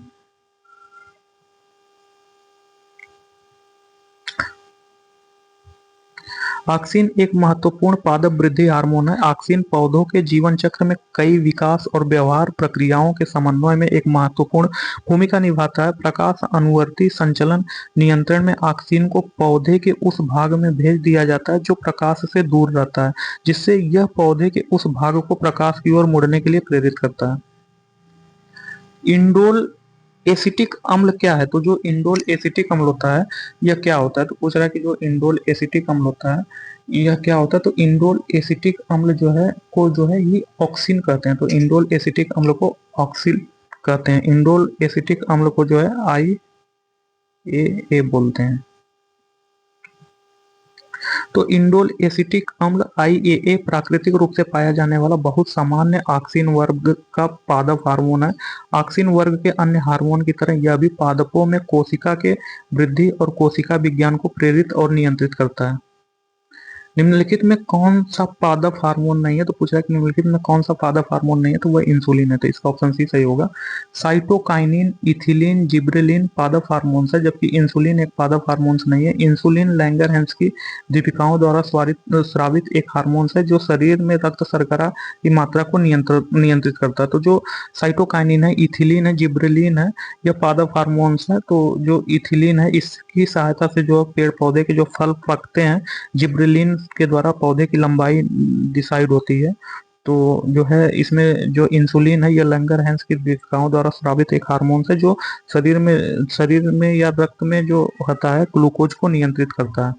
ऑक्सिन एक महत्वपूर्ण पादप वृद्धि हार्मोन है। ऑक्सिन पौधों के जीवन चक्र में कई विकास और व्यवहार प्रक्रियाओं के समन्वय में एक महत्वपूर्ण भूमिका निभाता है। प्रकाश अनुवर्ती संचलन नियंत्रण में ऑक्सिन को पौधे के उस भाग में भेज दिया जाता है जो प्रकाश से दूर रहता है, जिससे यह पौधे के उस भाग को प्रकाश की ओर मुड़ने के लिए प्रेरित करता है। इंडोल एसिटिक अम्ल क्या है, तो जो इंडोल एसिटिक अम्ल होता है यह क्या होता है, तो पूछ रहा है कि जो इंडोल एसिटिक अम्ल होता है यह क्या होता है, तो इंडोल एसिटिक अम्ल जो है को जो है ये ऑक्सिन कहते हैं। तो इंडोल एसिटिक अम्ल को ऑक्सिल कहते हैं। इंडोल एसिटिक अम्ल को जो है IAA बोलते हैं। तो इंडोल एसिटिक अम्ल IAA प्राकृतिक रूप से पाया जाने वाला बहुत सामान्य ऑक्सिन वर्ग का पादप हार्मोन है। ऑक्सिन वर्ग के अन्य हार्मोन की तरह यह भी पादपों में कोशिका के वृद्धि और कोशिका विज्ञान को प्रेरित और नियंत्रित करता है। निम्नलिखित में कौन सा पादप हार्मोन नहीं है, तो पूछ रहा है कि निम्नलिखित में कौन सा पादप हार्मोन नहीं है, तो वह इंसुलिन है, तो इसका ऑप्शन सी सही होगा। साइटोकाइनिन, इथिलीन, जिब्रेलिन पादप हार्मोन्स है, जबकि इंसुलिन एक पादप हार्मोन्स नहीं है। इंसुलिन लैंगरहैंस की दीपिकाओं द्वारा स्रावित एक हार्मोन्स है जो शरीर में रक्त शर्करा की मात्रा को नियंत्रित करता है। तो जो साइटोकाइनिन है, इथिलीन है, जिब्रेलिन है, यह पादप हार्मोन्स है। तो जो इथिलीन है इसकी सहायता से जो पेड़ पौधे के जो फल पकते हैं, जिब्रेलिन के द्वारा पौधे की लंबाई डिसाइड होती है। तो जो है इसमें जो इंसुलिन है, यह लंगरहैंस की कोशिकाओं द्वारा स्रावित एक हार्मोन है जो शरीर में या रक्त में जो होता है ग्लूकोज को नियंत्रित करता है।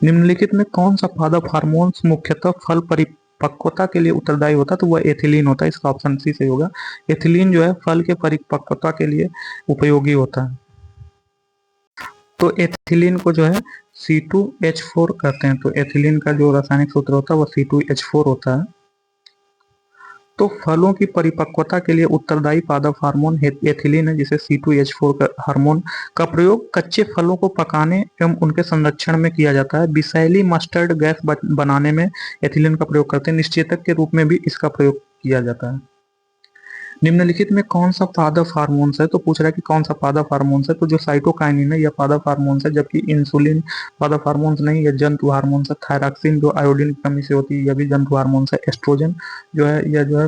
निम्नलिखित में कौन सा पादप हार्मोन मुख्यतः फल परिपक्वता के लिए उत्तरदायी होता है, तो वह एथिलीन होता है। इसका ऑप्शन सी सही होगा। एथिलीन जो है फल के परिपक्वता के लिए उपयोगी होता है। तो एथिलीन को जो है C2H4 कहते हैं। तो एथिलीन का जो रासायनिक सूत्र होता है वह C2H4 होता है। तो फलों की परिपक्वता के लिए उत्तरदायी पादप हार्मोन एथिलीन है, जिसे C2H4 का हार्मोन का प्रयोग कच्चे फलों को पकाने एवं उनके संरक्षण में किया जाता है। विषैली मस्टर्ड गैस बनाने में एथिलीन का प्रयोग करते हैं। निश्चेतक के रूप में भी इसका प्रयोग किया जाता है। निम्नलिखित में कौन सा पादप हार्मोन्स है, तो पूछ रहा है कि कौन सा पादप हार्मोन्स है, तो जो साइटोकाइनिन है यह पादप हार्मोन्स है, जबकि इंसुलिन पादप हार्मोन्स नहीं, यह जंतु हार्मोन्स है। थायरॉक्सिन जो आयोडीन की कमी से होती है यह भी जंतु हार्मोन्स है। एस्ट्रोजन जो है यह जो है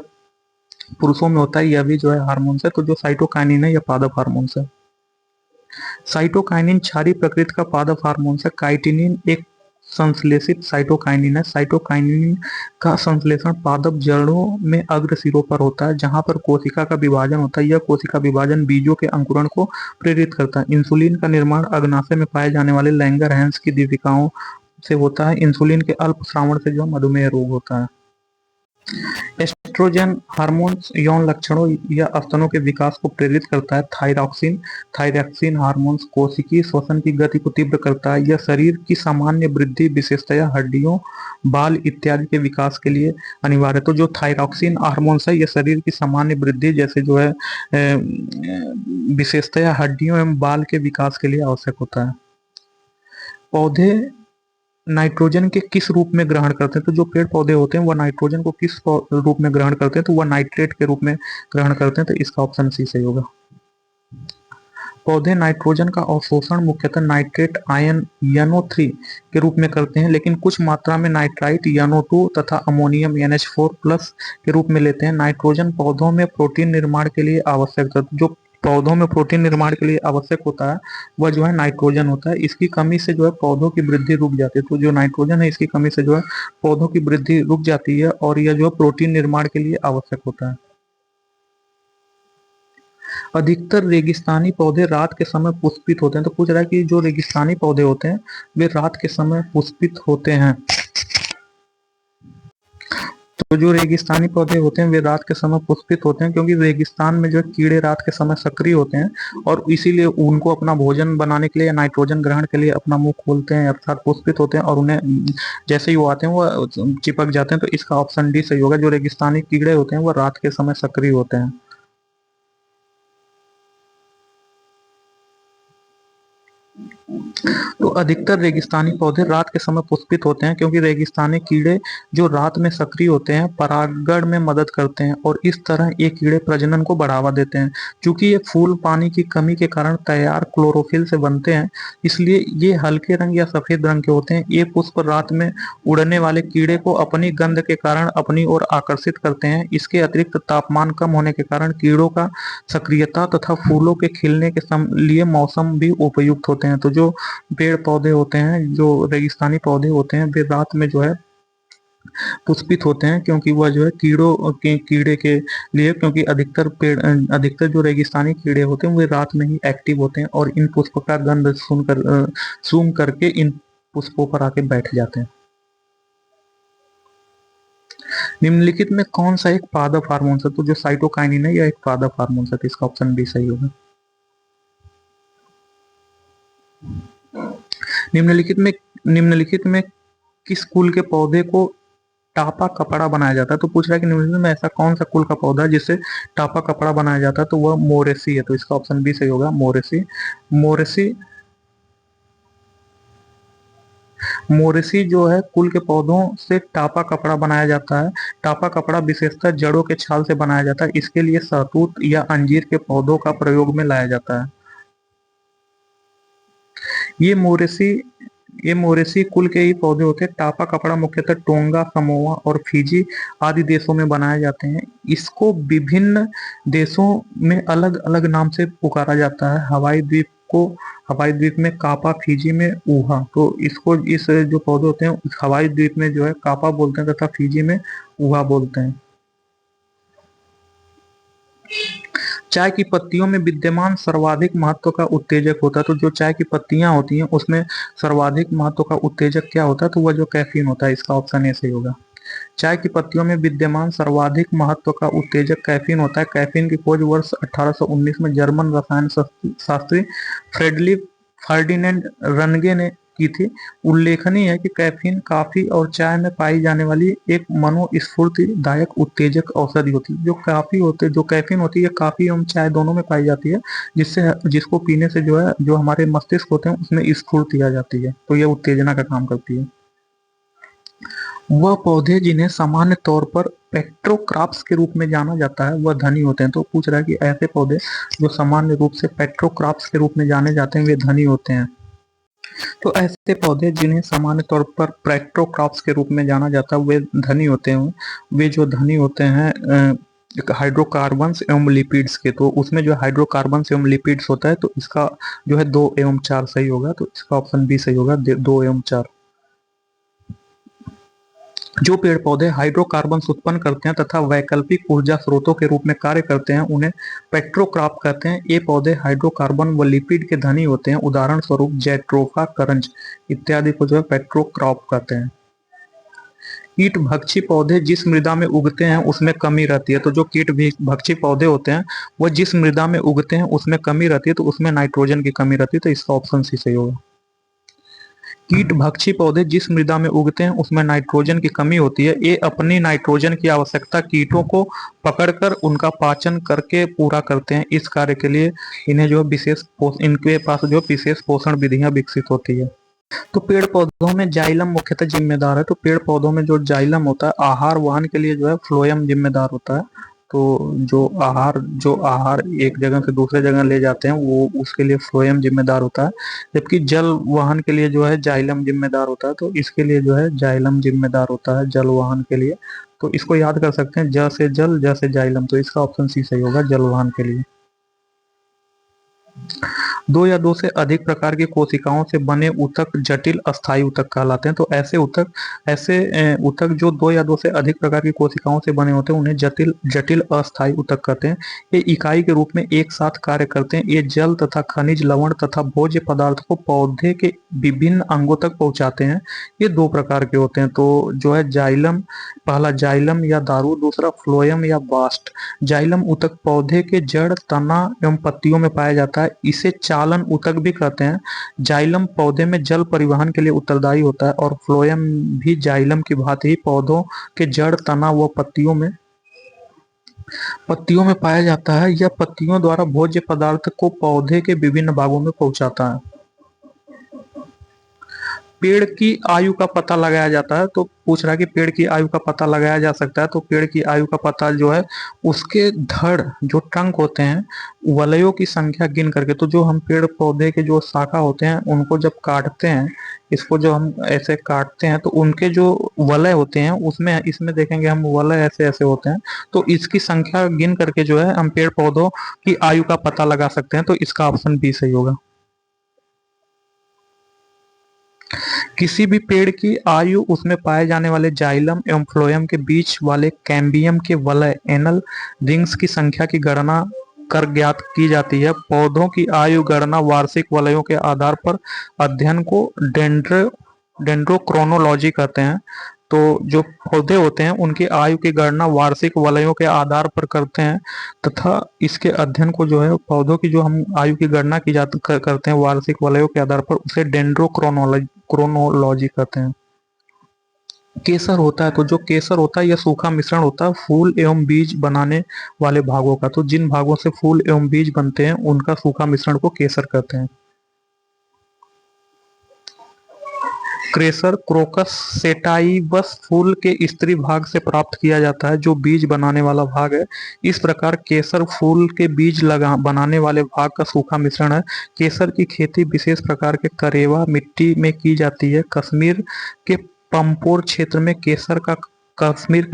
पुरुषों में होता है, यह भी जो है हार्मोन्स है। तो जो साइटोकाइनिन है यह पादप हार्मोन्स है। साइटोकाइनिन क्षारीय प्रकृति का पादप हार्मोन्स है। काइटिनिन एक संश्लेषित साइटोकाइनिन है। साइटोकाइनिन का संश्लेषण पादप जड़ों में अग्र सिरों पर होता है, जहां पर कोशिका का विभाजन होता है। यह कोशिका विभाजन बीजों के अंकुरण को प्रेरित करता है। इंसुलिन का निर्माण अग्नाशय में पाए जाने वाले लैंगरहैंस की दीपिकाओं से होता है। इंसुलिन के अल्प श्रावण से जो मधुमेह रोग होता है। एस्ट्रोजन हार्मोन यौन लक्षणों या स्तनों के विकास को प्रेरित करता है। थायरॉक्सिन हार्मोन कोशिकीय श्वसन की गति को तीव्र करता है। यह शरीर की सामान्य वृद्धि, विशेषतया हड्डियों, बाल इत्यादि के विकास के लिए अनिवार्य है। तो जो थायरॉक्सिन हार्मोन है यह शरीर की सामान्य वृद्धि, जैसे जो है विशेषतया हड्डियों एवं बाल के विकास के लिए आवश्यक होता है। पौधे नाइट्रोजन के किस रूप में ग्रहण करते हैं, तो जो पेड़ पौधे होते हैं वह नाइट्रोजन को किस रूप में ग्रहण करते हैं, तो वह नाइट्रेट के रूप में ग्रहण करते हैं। तो इसका ऑप्शन सी सही होगा। पौधे नाइट्रोजन का अवशोषण मुख्यतः नाइट्रेट आयन NO3 के रूप में करते हैं, लेकिन कुछ मात्रा में नाइट्राइट NO2 तथा अमोनियम NH4+ के रूप में लेते हैं। नाइट्रोजन पौधों में प्रोटीन निर्माण के लिए आवश्यक है। जो पौधों में प्रोटीन निर्माण के लिए आवश्यक होता है वह जो है नाइट्रोजन होता है। इसकी कमी से जो है पौधों की वृद्धि रुक जाती है। तो जो नाइट्रोजन है इसकी कमी से जो है पौधों की वृद्धि रुक जाती है और यह जो है प्रोटीन निर्माण के लिए आवश्यक होता है। अधिकतर रेगिस्तानी पौधे रात के समय पुष्पित होते हैं। तो पूछ रहा है कि जो रेगिस्तानी पौधे होते हैं वे रात के समय पुष्पित होते हैं। तो जो रेगिस्तानी पौधे होते हैं वे रात के समय पुष्पित होते हैं, क्योंकि रेगिस्तान में जो कीड़े रात के समय सक्रिय होते हैं और इसीलिए उनको अपना भोजन बनाने के लिए या नाइट्रोजन ग्रहण के लिए अपना मुंह खोलते हैं, अर्थात पुष्पित होते हैं, और उन्हें जैसे ही वो आते हैं वो चिपक जाते हैं। तो इसका ऑप्शन डी सही होगा। जो रेगिस्तानी कीड़े होते हैं वो रात के समय सक्रिय होते हैं। तो अधिकतर रेगिस्तानी पौधे रात के समय पुष्पित होते हैं, क्योंकि रेगिस्तानी कीड़े जो रात में सक्रिय होते हैं परागण में मदद करते हैं और इस तरह ये कीड़े प्रजनन को बढ़ावा देते हैं। चूंकि ये फूल पानी की कमी के कारण तैयार क्लोरोफिल से बनते हैं, इसलिए ये हल्के रंग या सफेद रंग के होते हैं। ये पुष्प रात में उड़ने वाले कीड़े को अपनी गंध के कारण अपनी ओर आकर्षित करते हैं। इसके अतिरिक्त तापमान कम होने के कारण कीड़ों का सक्रियता तथा फूलों के खिलने के लिए मौसम भी उपयुक्त होते हैं। तो जो पेड़ पौधे होते हैं, जो रेगिस्तानी पौधे होते हैं, वे रात में जो है पुष्पित होते हैं, क्योंकि वह जो है कीड़े के लिए, क्योंकि अधिकतर जो रेगिस्तानी कीड़े होते हैं वे रात में ही एक्टिव होते हैं और इन पुष्प का गंध सूंघ करके इन पुष्पों पर आके बैठ जाते हैं। निम्नलिखित में कौन सा एक पादप हार्मोन है, तो जो साइटोकाइनिन है यह एक पादप हार्मोन है। तो इसका ऑप्शन बी सही होगा। निम्नलिखित में किस कुल के पौधे को टापा कपड़ा बनाया जाता है, तो पूछ रहा है कि निम्नलिखित में ऐसा कौन सा कुल का पौधा है जिससे टापा कपड़ा बनाया जाता है, तो वह मोरेसी है। तो इसका ऑप्शन बी सही होगा। मोरेसी मोरेसी जो है कुल के पौधों से टापा कपड़ा बनाया जाता है। टापा कपड़ा विशेषतः जड़ों के छाल से बनाया जाता है। इसके लिए शहतूत या अंजीर के पौधों का प्रयोग में लाया जाता है। ये मोरेसी ये मोरेसी कुल के ही पौधे होते हैं। टापा कपड़ा मुख्यतः टोंगा, समोआ और फिजी आदि देशों में बनाए जाते हैं। इसको विभिन्न देशों में अलग अलग नाम से पुकारा जाता है। हवाई द्वीप में कापा, फिजी में ऊहा। तो इसको इस जो पौधे होते हैं हवाई द्वीप में जो है कापा बोलते हैं तथा फिजी में ऊहा बोलते हैं। चाय की पत्तियों में विद्यमान सर्वाधिक महत्व का उत्तेजक होता है। तो जो चाय की पत्तियां होती हैं उसमें सर्वाधिक महत्व का उत्तेजक क्या होता है? तो वह जो कैफीन होता है। इसका ऑप्शन ए सही होगा। चाय की पत्तियों में विद्यमान सर्वाधिक महत्व का उत्तेजक कैफीन होता है। कैफीन की खोज वर्ष 1819 में जर्मन रसायन शास्त्री फ्रेडरिक फर्डिनेंड रनगे ने की थी। उल्लेखनीय है कि कैफीन कॉफी और चाय में पाई जाने वाली एक मनोस्फूर्तिदायक उत्तेजक औषधि होती है। जो कैफीन होती है कॉफी एवं चाय दोनों में पाई जाती है, जिसको पीने से जो है जो हमारे मस्तिष्क होते हैं उसमें स्फूर्ति आ जाती है। तो यह उत्तेजना का काम करती है। वह पौधे जिन्हें सामान्य तौर पर पेट्रोक्रॉप्स के रूप में जाना जाता है वह धनी होते हैं। तो पूछ रहा है कि ऐसे पौधे जो सामान्य रूप से पेट्रोक्रॉप्स के रूप में जाने जाते हैं वे धनी होते हैं। तो ऐसे पौधे जिन्हें सामान्य तौर पर पेट्रोक्रॉप्स के रूप में जाना जाता है वे धनी होते हैं। वे जो धनी होते हैं हाइड्रोकार्बन्स एवं लिपिड्स के। तो उसमें जो हाइड्रोकार्बन्स एवं लिपिड्स होता है तो इसका जो है 2 एवं 4 सही होगा। तो इसका ऑप्शन बी सही होगा, 2 एवं 4। जो पेड़ पौधे हाइड्रोकार्बन्स उत्पन्न करते हैं तथा वैकल्पिक ऊर्जा स्रोतों के रूप में कार्य करते हैं उन्हें पेट्रोक्रॉप कहते हैं। ये पौधे हाइड्रोकार्बन व लिपिड के धनी होते हैं। उदाहरण स्वरूप जैट्रोफा, करंज इत्यादि को जो है पेट्रोक्रॉप कहते हैं। कीट भक्षी पौधे जिस मृदा में उगते हैं उसमें कमी रहती है। तो जो कीट भक्षी पौधे होते हैं वह जिस मृदा में उगते हैं उसमें कमी रहती है, तो उसमें नाइट्रोजन की कमी रहती है। तो इसका ऑप्शन सी सही होगा। कीट भक्षी पौधे जिस मृदा में उगते हैं उसमें नाइट्रोजन की कमी होती है। ये अपनी नाइट्रोजन की आवश्यकता कीटों को पकड़कर उनका पाचन करके पूरा करते हैं। इस कार्य के लिए इन्हें जो इनके पास जो विशेष पोषण विधियां विकसित होती है। तो पेड़ पौधों में जाइलम मुख्यतः जिम्मेदार है। तो पेड़ पौधों में जो जाइलम होता है आहार वहन के लिए जो है फ्लोएम जिम्मेदार होता है। तो जो आहार एक जगह से दूसरे जगह ले जाते हैं वो उसके लिए फ्लोएम जिम्मेदार होता है। जबकि जल वहन के लिए जो है जाइलम जिम्मेदार होता है। तो इसके लिए जो है जाइलम जिम्मेदार होता है जल वहन के लिए। तो इसको याद कर सकते हैं, ज से जल, ज से जाइलम। तो इसका ऑप्शन सी सही होगा, जल वहन के लिए। 2 या 2 से अधिक प्रकार की कोशिकाओं से बने ऊतक जटिल अस्थायी ऊतक कहलाते हैं। तो ऐसे ऊतक जो 2 या 2 से अधिक प्रकार की कोशिकाओं से बने होते हैं उन्हें जटिल अस्थायी ऊतक कहते हैं। ये इकाई के रूप में एक साथ कार्य करते हैं। ये जल तथा खनिज, लवण तथा भोज्य पदार्थ को पौधे के विभिन्न अंगों तक पहुंचाते हैं। ये 2 प्रकार के होते हैं। तो जो है जाइलम, पहला जाइलम या दारू, दूसरा फ्लोएम या बास्ट। जाइलम ऊतक पौधे के जड़, तना एवं पत्तियों में पाया जाता है। इसे चालन ऊतक भी कहते हैं। जाइलम पौधे में जल परिवहन के लिए उत्तरदायी होता है और फ्लोएम भी जाइलम की भांति ही पौधों के जड़, तना व पत्तियों में पाया जाता है। यह पत्तियों द्वारा भोज्य पदार्थ को पौधे के विभिन्न भागों में पहुंचाता है। पेड़ की आयु का पता लगाया जाता है। तो पूछ रहा है कि पेड़ की आयु का पता लगाया जा सकता है। तो पेड़ की आयु का पता जो है उसके धड़, जो ट्रंक होते हैं, वलयों की संख्या गिन करके। तो जो हम पेड़ पौधे के जो शाखा होते हैं उनको जब काटते हैं, इसको जो हम ऐसे काटते हैं तो उनके जो वलय होते हैं उसमें इसमें देखेंगे हम वलय ऐसे ऐसे होते हैं। तो इसकी संख्या गिन करके जो है हम पेड़ पौधों की आयु का पता लगा सकते हैं। तो इसका ऑप्शन बी सही होगा। किसी भी पेड़ की आयु उसमें पाए जाने वाले जाइलम एवं फ्लोएम के बीच वाले कैम्बियम के वलय, एनल रिंग्स की संख्या की गणना कर ज्ञात की जाती है। पौधों की आयु गणना वार्षिक वलयों के आधार पर अध्ययन को डेंड्रोक्रोनोलॉजी कहते हैं। तो जो पौधे होते हैं उनकी आयु की गणना वार्षिक वलयों के आधार पर करते हैं तथा इसके अध्ययन को जो है पौधों की जो हम आयु की गणना की जाती करते हैं वार्षिक वलयों के आधार पर, उसे डेंड्रोक्रोनोलॉजी कहते हैं। केसर होता है, तो जो केसर होता है यह सूखा मिश्रण होता है फूल एवं बीज बनाने वाले भागों का। तो जिन भागों से फूल एवं बीज बनते हैं उनका सूखा मिश्रण को केसर कहते हैं। क्रेसर क्रोकस सेटाइवस फूल के स्त्री भाग से प्राप्त किया जाता है, जो बीज बनाने वाला भाग है। इस प्रकार केसर फूल के बीज लगा बनाने वाले भाग का सूखा मिश्रण है। केसर की खेती विशेष प्रकार के करेवा मिट्टी में की जाती है। कश्मीर का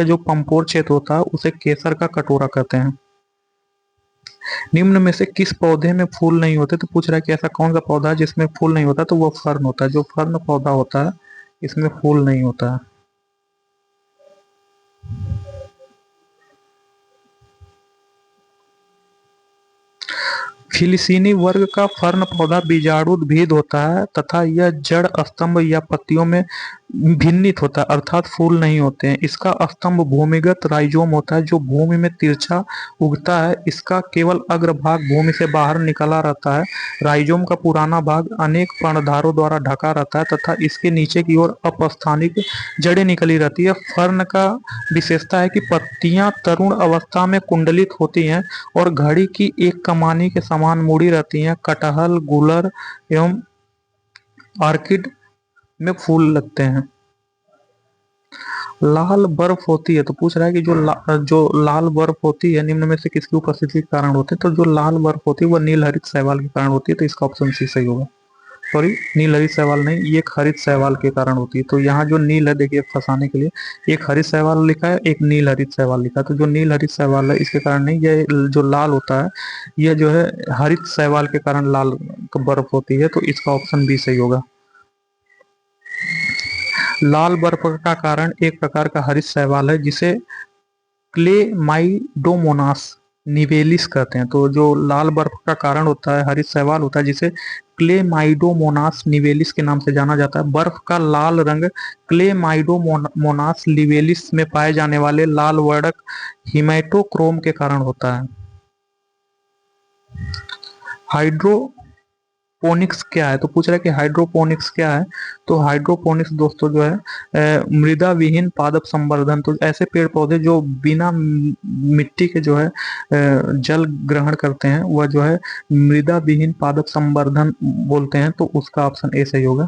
जो पंपोर क्षेत्र होता है उसे केसर का कटोरा कहते हैं। निम्न में से किस पौधे में फूल नहीं होते? तो पूछ रहा है कि ऐसा कौन सा पौधा है जिसमें फूल नहीं होता, तो वो फर्न होता है। जो फर्न पौधा होता है इसमें फूल नहीं होता है। फिलिसीनी वर्ग का फर्न पौधा बीजाणुउद्भिद होता है तथा यह जड़ स्तंभ या पत्तियों में भिन्नित होता है, अर्थात फूल नहीं होते हैं। इसका स्तंभ भूमिगत राइजोम होता है जो भूमि में तिरछा उगता है। इसका केवल अग्रभाग भूमि से बाहर निकला रहता है। राइजोम का पुराना भाग अनेक पर्णधारों द्वारा ढका रहता है तथा इसके नीचे की ओर अपस्थानिक जड़ें निकली रहती है। फर्न का विशेषता है कि पत्तियां तरुण अवस्था में कुंडलित होती हैं और घड़ी की एक कमानी के समान मुड़ी रहती हैं। कटहल, गुलर एवं ऑर्किड में फूल लगते हैं। लाल बर्फ होती है, तो पूछ रहा है कि जो लाल बर्फ होती है निम्न में से किसकी उपस्थिति के कारण होती है? तो जो लाल बर्फ होती है वह नील हरित शैवाल के कारण होती है, तो इसका ऑप्शन सी सही होगा। सॉरी, नील हरित शैवाल नहीं, ये एक हरित शैवाल के कारण होती है। तो यहाँ जो नील है, देखिए फंसाने के लिए एक हरित शैवाल लिखा है, एक नील हरित शैवाल लिखा है। तो जो नील हरित शैवाल है इसके कारण नहीं, ये जो लाल होता है यह जो है हरित शैवाल के कारण लाल बर्फ होती है, तो इसका ऑप्शन बी सही होगा। लाल बर्फ का कारण एक प्रकार का हरित शैवाल है जिसे क्लेमाइडोमोनास निवेलिस कहते हैं। तो जो लाल बर्फ का कारण होता है हरित शैवाल होता है जिसे क्लेमाइडोमोनास निवेलिस के नाम से जाना जाता है। बर्फ का लाल रंग क्लेमाइडोमोनास निवेलिस में पाए जाने वाले लाल वर्णक हिमेटोक्रोम के कारण होता है। हाइड्रोपोनिक्स क्या है? तो पूछ रहा है कि हाइड्रोपोनिक्स क्या है। तो हाइड्रोपोनिक्स दोस्तों जो है मृदा विहीन पादप संवर्धन। तो ऐसे पेड़ पौधे जो बिना मिट्टी के जो है जल ग्रहण करते हैं वह जो है मृदा विहीन पादप संवर्धन बोलते हैं, तो उसका ऑप्शन ए सही होगा।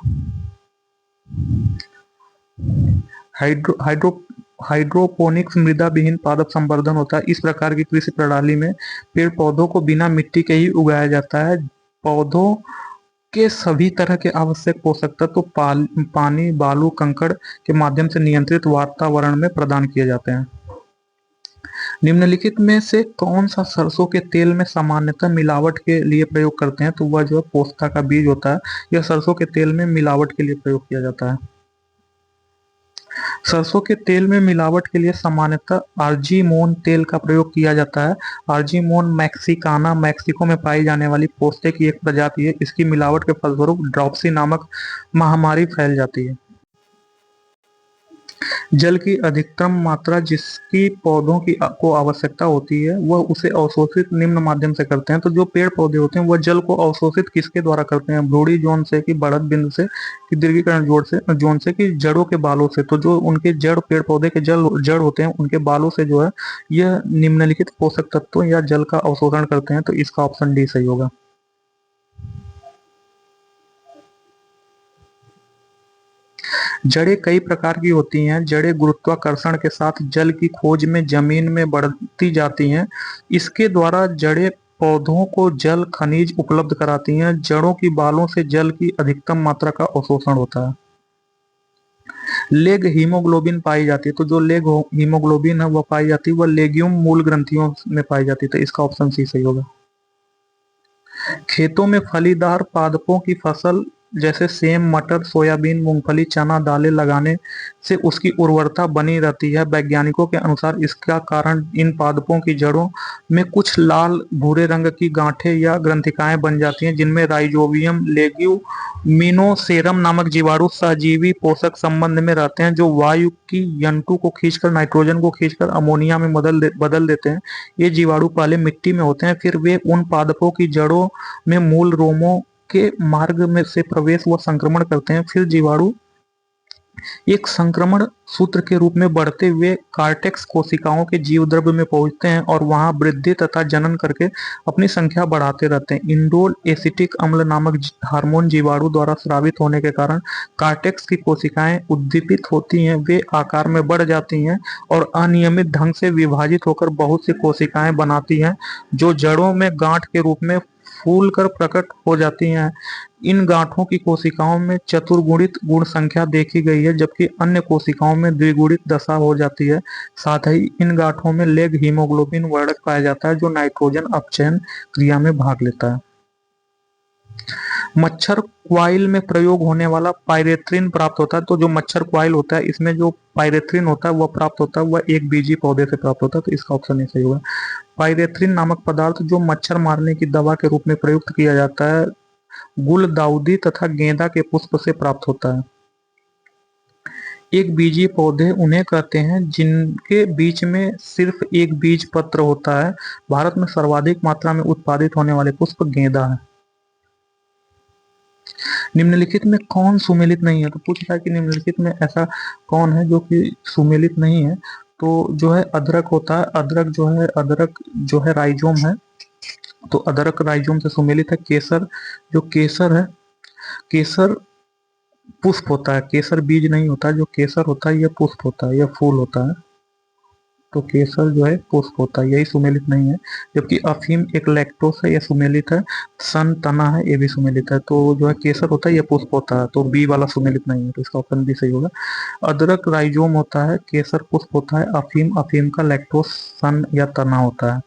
हाइड्रोपोनिक्स मृदा विहीन पादप संवर्धन होता है। इस प्रकार की कृषि प्रणाली में पेड़ पौधों को बिना मिट्टी के ही उगाया जाता है। पौधों के सभी तरह के आवश्यक पोषक तत्व पानी, बालू, कंकड़ के माध्यम से नियंत्रित वातावरण में प्रदान किए जाते हैं। निम्नलिखित में से कौन सा सरसों के तेल में सामान्यतः मिलावट के लिए प्रयोग करते हैं? तो वह जो है पोस्ता का बीज होता है। यह सरसों के तेल में मिलावट के लिए प्रयोग किया जाता है। सरसों के तेल में मिलावट के लिए सामान्यतः आर्जीमोन तेल का प्रयोग किया जाता है। आर्जीमोन मैक्सिकाना मैक्सिको में पाई जाने वाली पोस्ते की एक प्रजाति है। इसकी मिलावट के फलस्वरूप ड्रॉप्सी नामक महामारी फैल जाती है। जल की अधिकतम मात्रा जिसकी पौधों की को आवश्यकता होती है वह उसे अवशोषित निम्न माध्यम से करते हैं। तो जो पेड़ पौधे होते हैं वह जल को अवशोषित किसके द्वारा करते हैं? भ्रूणी जोन से, कि बढ़त बिंदु से, कि दीर्घीकरण जोन से, कि जड़ों के बालों से। तो जो उनके जड़ पेड़ पौधे के जड़ होते हैं उनके बालों से जो है यह निम्नलिखित पोषक तत्वों या जल का अवशोषण करते हैं, तो इसका ऑप्शन डी सही होगा। जड़ें कई प्रकार की होती हैं। जड़ें गुरुत्वाकर्षण के साथ जल की खोज में जमीन में बढ़ती जाती हैं। इसके द्वारा जड़ें पौधों को जल खनिज उपलब्ध कराती हैं। जड़ों की बालों से जल की अधिकतम मात्रा का अवशोषण होता है। लेग हीमोग्लोबिन पाई जाती है। तो जो लेग हीमोग्लोबिन है वह पाई जाती है, वह लेग्यूम मूल ग्रंथियों में पाई जाती है, तो इसका ऑप्शन सी सही होगा। खेतों में फलीदार पादपों की फसल जैसे सेम, मटर, सोयाबीन, मूंगफली, चना दालें लगाने से उसकी उर्वरता बनी रहती है। वैज्ञानिकों के अनुसार इसका कारण इन पादपों की जड़ों में कुछ लाल भूरे रंग की गांठें या ग्रंथिकाएं बन जाती हैं जिनमें राइजोबियम लेग्यूमिनोसेरम नामक जीवाणु सहजीवी पोषक संबंध में रहते हैं जो वायु की N2 को खींचकर नाइट्रोजन को खींचकर अमोनिया में बदल देते हैं। ये जीवाणु पहले मिट्टी में होते हैं, फिर वे उन पादपों की जड़ों में मूल रोमों के मार्ग में से प्रवेश व संक्रमण करते हैं। फिर जीवाणु एक संक्रमण सूत्र के रूप में बढ़ते हुए कार्टेक्स कोशिकाओं के जीवद्रव्य में पहुंचते हैं और वहां वृद्धि तथा जनन करके अपनी संख्या बढ़ाते रहते हैं। इंडोल एसिटिक अम्ल नामक हार्मोन जीवाणु द्वारा स्रावित होने के कारण कार्टेक्स की कोशिकाएं उद्दीपित होती हैं, वे आकार में बढ़ जाती हैं और अनियमित ढंग से विभाजित होकर बहुत सी कोशिकाएं बनाती हैं, जो जड़ों में गांठ के रूप में फूल कर प्रकट हो जाती हैं। इन गांठों की कोशिकाओं में चतुर्गुणित गुण संख्या देखी गई है, जबकि अन्य कोशिकाओं में द्विगुणित दशा हो जाती है। साथ ही इन गांठों में लेग हीमोग्लोबिन वर्णक पाया जाता है, जो नाइट्रोजन अपचयन क्रिया में भाग लेता है। मच्छर क्वाइल में प्रयोग होने वाला पायरेथ्रिन प्राप्त होता है। तो जो मच्छर क्वाइल होता है, इसमें जो पायरेथ्रिन होता है वह प्राप्त होता है, वह एक बीजी पौधे से प्राप्त होता है। तो इसका ऑप्शन नहीं सही होगा। पायरेथ्रिन नामक पदार्थ जो मच्छर मारने की दवा के रूप में प्रयुक्त किया जाता है, गुलदाउदी तथा गेंदा के पुष्प से प्राप्त होता है। एक बीजीय पौधे उन्हें कहते हैं जिनके बीच में सिर्फ एक बीज पत्र होता है। भारत में सर्वाधिक मात्रा में उत्पादित होने वाले पुष्प गेंदा है। निम्नलिखित में कौन सुमेलित नहीं है? तो पूछ रहा है कि निम्नलिखित में ऐसा कौन है जो कि सुमेलित नहीं है। तो जो है अदरक होता है। अदरक जो है राइजोम है, तो अदरक राइजोम से सुमेलित है। केसर, जो केसर है, केसर पुष्प होता है, केसर बीज नहीं होता। जो केसर होता है यह पुष्प होता है, यह फूल होता है। तो केसर जो है पुष्प होता है, यही सुमेलित नहीं है। जबकि अफीम एक लैक्टोस है, यह सुमेलित है। सन तना है, ये भी सुमेलित है। तो जो है केसर होता है यह पुष्प होता है, तो बी वाला सुमेलित नहीं है, तो इसका ऑप्शन भी सही होगा। अदरक राइजोम होता है, केसर पुष्प होता है, अफीम का लैक्टोस सन या तना होता है।